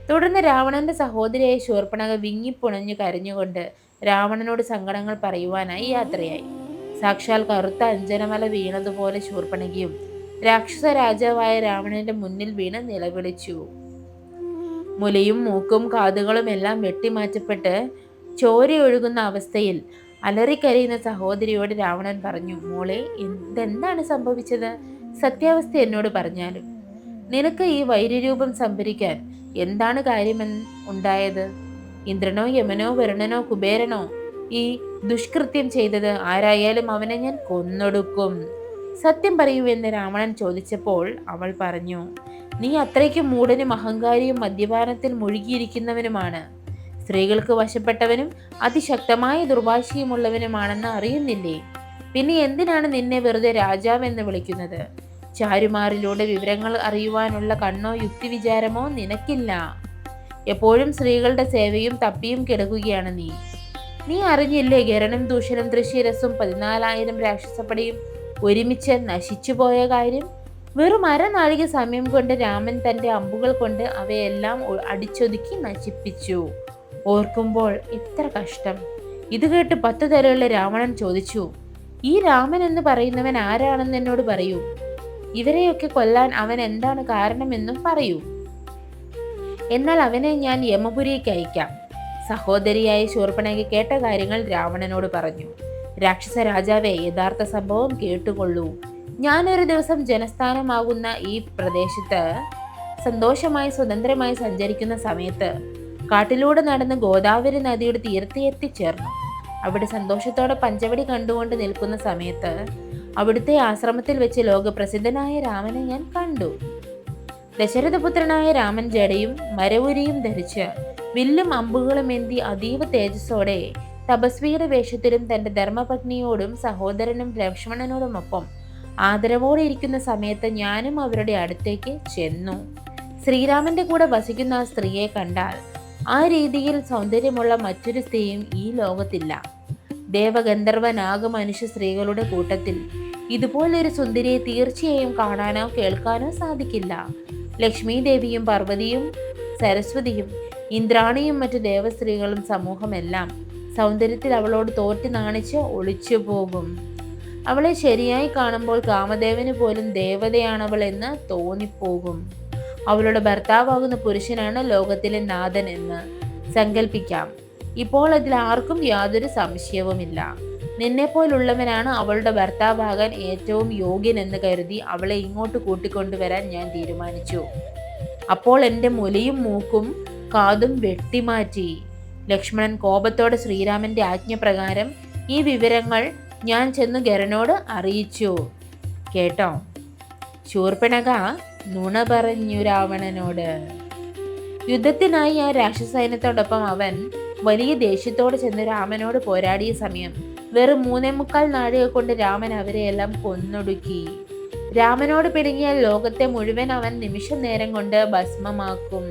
തുടർന്ന് രാവണന്റെ സഹോദരിയായ ശൂർപ്പണഖ വിങ്ങിപ്പുണഞ്ഞു കരഞ്ഞുകൊണ്ട് രാവണനോട് സങ്കടങ്ങൾ പറയുവാനായി യാത്രയായി. സാക്ഷാൽ കറുത്ത അഞ്ജനമല വീണതുപോലെ ശൂർപ്പണഖയും രാക്ഷസ രാജാവായ രാവണന്റെ മുന്നിൽ വീണ് നിലവിളിച്ചു. മുലയും മൂക്കും കാതുകളും എല്ലാം വെട്ടിമാറ്റപ്പെട്ട് ചോരയൊഴുകുന്ന അവസ്ഥയിൽ അലറിക്കരയുന്ന സഹോദരിയോട് രാവണൻ പറഞ്ഞു, മോളെ, ഇതെന്താണ് സംഭവിച്ചത്? സത്യാവസ്ഥ എന്നോട് പറഞ്ഞാലും. നിനക്ക് ഈ വൈര്യരൂപം സംഭരിക്കാൻ എന്താണ് ഉണ്ടായത്? ഇന്ദ്രനോ യമനോ വരുണനോ കുബേരനോ ഈ ദുഷ്കൃത്യം ചെയ്തത്? ആരായാലും അവനെ ഞാൻ കൊന്നൊടുക്കും. സത്യം പറയൂ എന്ന് രാവണൻ ചോദിച്ചപ്പോൾ അവൾ പറഞ്ഞു, നീ അത്രയ്ക്കും മൂഢനും അഹങ്കാരിയും മദ്യപാനത്തിൽ മുഴുകിയിരിക്കുന്നവനുമാണ്. സ്ത്രീകൾക്ക് വശപ്പെട്ടവനും അതിശക്തമായ ദുർഭാഷയുമുള്ളവനുമാണെന്ന് അറിയുന്നില്ലേ? പിന്നെ എന്തിനാണ് നിന്നെ വെറുതെ രാജാവെന്ന് വിളിക്കുന്നത്? ചാരുമാറിലൂടെ വിവരങ്ങൾ അറിയുവാനുള്ള കണ്ണോ യുക്തിവിചാരമോ നിനക്കില്ല. എപ്പോഴും സ്ത്രീകളുടെ സേവയും തപ്പിയും കിടക്കുകയാണ് നീ അറിഞ്ഞില്ലേ ഗരനും ദൂഷനും ത്രിശിരസും 14,000 രാക്ഷസപ്പടയും ഒരുമിച്ച് നശിച്ചുപോയ കാര്യം? വെറും അരനാഴിക സമയം കൊണ്ട് രാമൻ തന്റെ അമ്പുകൾ കൊണ്ട് അവയെല്ലാം അടിച്ചൊതുക്കി നശിപ്പിച്ചു. ഓർക്കുമ്പോൾ എത്ര കഷ്ടം. ഇത് കേട്ട് 10 തലയുള്ള രാവണൻ ചോദിച്ചു, ഈ രാമൻ എന്ന് പറയുന്നവൻ ആരാണെന്ന് എന്നോട് പറയൂ. ഇവരെയൊക്കെ കൊല്ലാൻ അവൻ എന്താണ് കാരണമെന്നും പറയൂ. എന്നാൽ അവനെ ഞാൻ യമപുരിക്ക് അയക്കാം. സഹോദരിയായ ശൂർപ്പണഖ കേട്ട കാര്യങ്ങൾ രാവണനോട് പറഞ്ഞു. രാക്ഷസ രാജാവേ, യഥാർത്ഥ സംഭവം കേട്ടുകൊള്ളൂ. ഞാനൊരു ദിവസം ജനസ്ഥാനമാകുന്ന ഈ പ്രദേശത്ത് സന്തോഷമായി സ്വതന്ത്രമായി സഞ്ചരിക്കുന്ന സമയത്ത് കാട്ടിലൂടെ നടന്ന് ഗോദാവരി നദിയുടെ തീരത്ത് എത്തിച്ചേർന്നു. അവിടെ സന്തോഷത്തോടെ പഞ്ചവടി കണ്ടുകൊണ്ട് നിൽക്കുന്ന സമയത്ത് അവിടുത്തെ ആശ്രമത്തിൽ വെച്ച് ലോകപ്രസിദ്ധനായ രാമനെ ഞാൻ കണ്ടു. ദശരഥപുത്രനായ രാമൻ ജടയും മരവുരിയും ധരിച്ച് വില്ലും അമ്പുകളും എന്തി അതീവ തേജസ്സോടെ തപസ്വിയുടെ വേഷത്തിലും തന്റെ ധർമ്മപത്നിയോടും സഹോദരനും ലക്ഷ്മണനോടുമൊപ്പം ആദരവോടെ ഇരിക്കുന്ന സമയത്ത് ഞാനും അവരുടെ അടുത്തേക്ക് ചെന്നു. ശ്രീരാമന്റെ കൂടെ വസിക്കുന്ന ആ സ്ത്രീയെ കണ്ടാൽ ആ രീതിയിൽ സൗന്ദര്യമുള്ള മറ്റൊരു സ്ത്രീയും ഈ ലോകത്തില്ല. ദേവഗന്ധർവ നാഗ മനുഷ്യ സ്ത്രീകളുടെ കൂട്ടത്തിൽ ഇതുപോലൊരു സുന്ദരിയെ തീർച്ചയായും കാണാനോ കേൾക്കാനോ സാധിക്കില്ല. ലക്ഷ്മി ദേവിയും പാർവതിയും സരസ്വതിയും ഇന്ദ്രാണിയും മറ്റു ദേവസ്ത്രീകളും സമൂഹമെല്ലാം സൗന്ദര്യത്തിൽ അവളോട് തോറ്റ് നാണിച്ച് ഒളിച്ചു പോകും. അവളെ ശരിയായി കാണുമ്പോൾ കാമദേവന് പോലും ദേവതയാണവൾ എന്ന് തോന്നിപ്പോകും. അവളുടെ ഭർത്താവാകുന്ന പുരുഷനാണ് ലോകത്തിലെ നാഥൻ എന്ന് സങ്കല്പിക്കാം. ഇപ്പോൾ അതിൽ ആർക്കും യാതൊരു സംശയവുമില്ല. നിന്നെപ്പോലുള്ളവനാണ് അവളുടെ ഭർത്താവാകാൻ ഏറ്റവും യോഗ്യൻ എന്ന് കരുതി അവളെ ഇങ്ങോട്ട് കൂട്ടിക്കൊണ്ടുവരാൻ ഞാൻ തീരുമാനിച്ചു. അപ്പോൾ എൻ്റെ മുലയും മൂക്കും കാതും വെട്ടിമാറ്റി. ലക്ഷ്മണൻ കോപത്തോടെ ശ്രീരാമന്റെ ആജ്ഞപ്രകാരം ഈ വിവരങ്ങൾ ഞാൻ ചെന്ന് ഗരനോട് അറിയിച്ചു. കേട്ടോ, ശൂർപ്പണഖ നുണ പറഞ്ഞു രാവണനോട്. യുദ്ധത്തിനായി ആ രാക്ഷസൈന്യത്തോടൊപ്പം അവൻ വലിയ ദേഷ്യത്തോടെ ചെന്ന് രാമനോട് പോരാടിയ സമയം വെറും 3.25 നാഴിക കൊണ്ട് രാമൻ അവരെയെല്ലാം കൊന്നൊടുക്കി. രാമനോട് പിണങ്ങിയാൽ ലോകത്തെ മുഴുവൻ അവൻ നിമിഷ നേരം കൊണ്ട് ഭസ്മമാക്കും.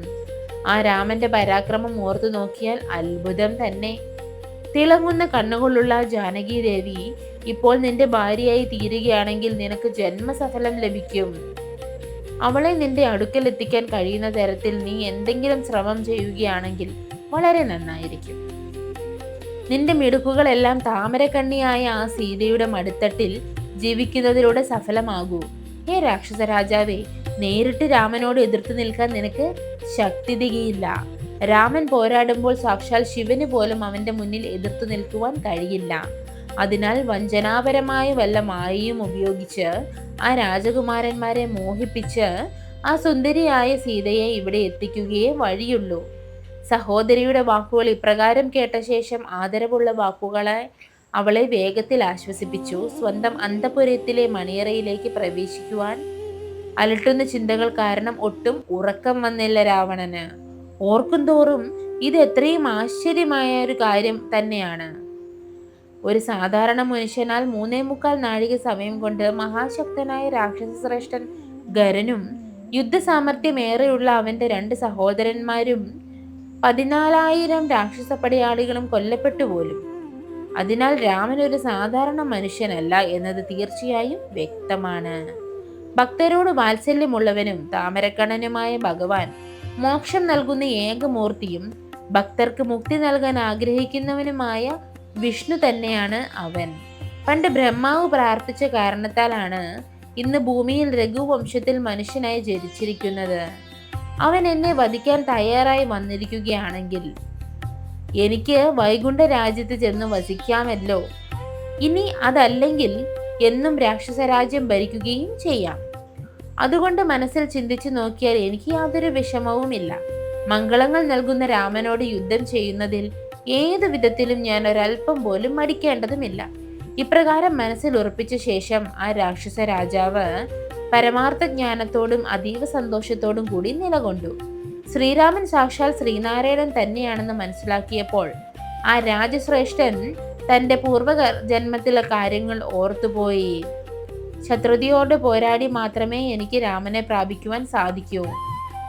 ആ രാമന്റെ പരാക്രമം ഓർത്തു നോക്കിയാൽ അത്ഭുതം തന്നെ. തിളങ്ങുന്ന കണ്ണുകളുള്ള ജാനകി ദേവി ഇപ്പോൾ നിന്റെ ഭാര്യയായി തീരുകയാണെങ്കിൽ നിനക്ക് ജന്മസഫലം ലഭിക്കും. അവളെ നിന്റെ അടുക്കൽ എത്തിക്കാൻ കഴിയുന്ന തരത്തിൽ നീ എന്തെങ്കിലും ശ്രമം ചെയ്യുകയാണെങ്കിൽ വളരെ നന്നായിരിക്കും. നിന്റെ മിടുക്കുകളെല്ലാം താമരക്കണ്ണിയായ ആ സീതയുടെ മടിത്തട്ടിൽ ജീവിക്കുന്നതിലൂടെ സഫലമാകൂ. ഹേ രാക്ഷസ രാജാവേ, നേരിട്ട് രാമനോട് എതിർത്ത് നിൽക്കാൻ നിനക്ക് ശക്തി തികയില്ല. രാമൻ പോരാടുമ്പോൾ സാക്ഷാൽ ശിവന് പോലും അവന്റെ മുന്നിൽ എതിർത്തു നിൽക്കുവാൻ കഴിയില്ല. അതിനാൽ വഞ്ചനാപരമായ വല്ല മായയും ഉപയോഗിച്ച് ആ രാജകുമാരന്മാരെ മോഹിപ്പിച്ച് ആ സുന്ദരിയായ സീതയെ ഇവിടെ എത്തിക്കുകയേ വഴിയുള്ളൂ. സഹോദരിയുടെ വാക്കുകൾ ഇപ്രകാരം കേട്ട ശേഷം ആദരവുള്ള വാക്കുകളെ അവളെ വേഗത്തിൽ ആശ്വസിപ്പിച്ചു. സ്വന്തം അന്തപുരത്തിലെ മണിയറയിലേക്ക് പ്രവേശിക്കുവാൻ അലട്ടുന്ന ചിന്തകൾ കാരണം ഒട്ടും ഉറക്കം വന്നില്ല രാവണന്. ഓർക്കും തോറും ഇത് എത്രയും ആശ്ചര്യമായ ഒരു കാര്യം തന്നെയാണ്. ഒരു സാധാരണ മനുഷ്യനാൽ 3.25 നാഴിക സമയം കൊണ്ട് മഹാശക്തനായ രാക്ഷസ ശ്രേഷ്ഠൻ ഗരനും യുദ്ധസാമർഥ്യമേറെയുള്ള അവന്റെ 2 സഹോദരന്മാരും 14,000 രാക്ഷസ പടയാളികളും കൊല്ലപ്പെട്ടു പോലും. അതിനാൽ രാമൻ ഒരു സാധാരണ മനുഷ്യനല്ല എന്നത് തീർച്ചയായും വ്യക്തമാണ്. ഭക്തരോട് വാത്സല്യമുള്ളവനും താമരക്കണ്ണനുമായ ഭഗവാൻ, മോക്ഷം നൽകുന്ന ഏകമൂർത്തിയും ഭക്തർക്ക് മുക്തി നൽകാൻ ആഗ്രഹിക്കുന്നവനുമായ വിഷ്ണു തന്നെയാണ് അവൻ. പണ്ട് ബ്രഹ്മാവ് പ്രാർത്ഥിച്ച കാരണത്താലാണ് ഇന്ന് ഭൂമിയിൽ രഘുവംശത്തിൽ മനുഷ്യനായി ജനിച്ചിരിക്കുന്നത്. അവൻ എന്നെ വധിക്കാൻ തയ്യാറായി വന്നിരിക്കുകയാണെങ്കിൽ എനിക്ക് വൈകുണ്ഠ രാജ്യത്ത് ചെന്ന് വസിക്കാമല്ലോ. ഇനി അതല്ലെങ്കിൽ എന്നും രാക്ഷസ രാജ്യം ഭരിക്കുകയും ചെയ്യാം. അതുകൊണ്ട് മനസ്സിൽ ചിന്തിച്ചു നോക്കിയാൽ എനിക്ക് യാതൊരു വിഷമവുമില്ല. മംഗളങ്ങൾ നൽകുന്ന രാമനോട് യുദ്ധം ചെയ്യുന്നതിൽ ഏതു വിധത്തിലും ഞാൻ ഒരല്പം പോലും മടിക്കേണ്ടതുമില്ല. ഇപ്രകാരം മനസ്സിൽ ഉറപ്പിച്ച ശേഷം ആ രാക്ഷസ രാജാവ് പരമാർത്ഥ ജ്ഞാനത്തോടും അതീവ സന്തോഷത്തോടും കൂടി നിലകൊണ്ടു. ശ്രീരാമൻ സാക്ഷാൽ ശ്രീനാരായണൻ തന്നെയാണെന്ന് മനസ്സിലാക്കിയപ്പോൾ ആ രാജശ്രേഷ്ഠൻ തന്റെ പൂർവ്വ ജന്മത്തിലെ കാര്യങ്ങൾ ഓർത്തുപോയി. ശത്രുതിയോട് പോരാടി മാത്രമേ എനിക്ക് രാമനെ പ്രാപിക്കുവാൻ സാധിക്കൂ.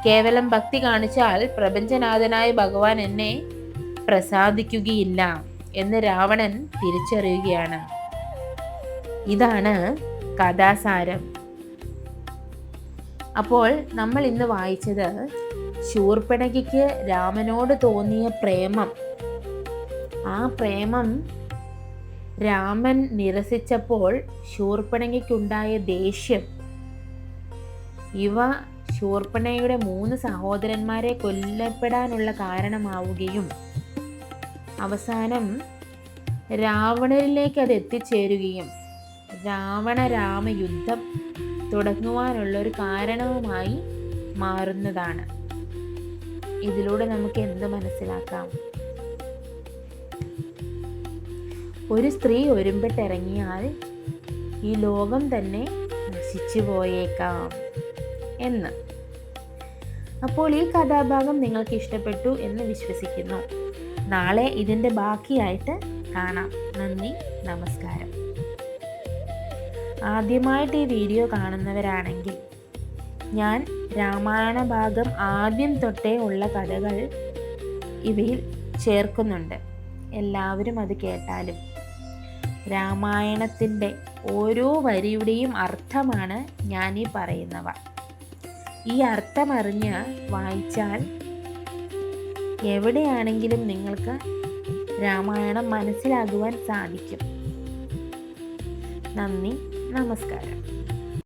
കേവലം ഭക്തി കാണിച്ചാൽ പ്രപഞ്ചനാഥനായ ഭഗവാൻ എന്നെ പ്രസാദിക്കുകയില്ല എന്ന് രാവണൻ തിരിച്ചറിയുകയാണ്. ഇതാണ് കഥാസാരം. അപ്പോൾ നമ്മൾ ഇന്ന് വായിച്ചത് ശൂർപ്പണഖയ്ക്ക് രാമനോട് തോന്നിയ പ്രേമം, ആ പ്രേമം രാമൻ നിരസിച്ചപ്പോൾ ശൂർപ്പണഖയ്ക്കുണ്ടായ ദേഷ്യം, ഇവ ശൂർപ്പണഖയുടെ 3 സഹോദരന്മാരെ കൊല്ലപ്പെടാനുള്ള കാരണമാവുകയും അവസാനം രാവണനിലേക്ക് അത് എത്തിച്ചേരുകയും രാവണ-രാമ യുദ്ധം തുടങ്ങുവാനുള്ള ഒരു കാരണവുമായി മാറുന്നതാണ്. ഇതിലൂടെ നമുക്ക് എന്ത് മനസ്സിലാക്കാം? ഒരു സ്ത്രീ ഒരുമ്പിട്ടിറങ്ങിയാൽ ഈ ലോകം തന്നെ നശിച്ചു പോയേക്കാം എന്ന്. അപ്പോൾ ഈ കഥാഭാഗം നിങ്ങൾക്ക് ഇഷ്ടപ്പെട്ടു എന്ന് വിശ്വസിക്കുന്നു. നാളെ ഇതിൻ്റെ ബാക്കിയായിട്ട് കാണാം. നന്ദി, നമസ്കാരം. ആദ്യമായിട്ട് ഈ വീഡിയോ കാണുന്നവരാണെങ്കിൽ ഞാൻ രാമായണ ഭാഗം ആദ്യം തൊട്ടേ ഉള്ള കഥകൾ ഇവയിൽ ചേർക്കുന്നുണ്ട്. എല്ലാവരും അത് കേട്ടാലും. രാമായണത്തിൻ്റെ ഓരോ വരിയുടെയും അർത്ഥമാണ് ഞാൻ ഈ പറയുന്നവ. ഈ അർത്ഥമറിഞ്ഞ് വായിച്ചാൽ എവിടെയാണെങ്കിലും നിങ്ങൾക്ക് രാമായണം മനസ്സിലാകുവാൻ സാധിക്കും. നന്ദി, നമസ്കാരം.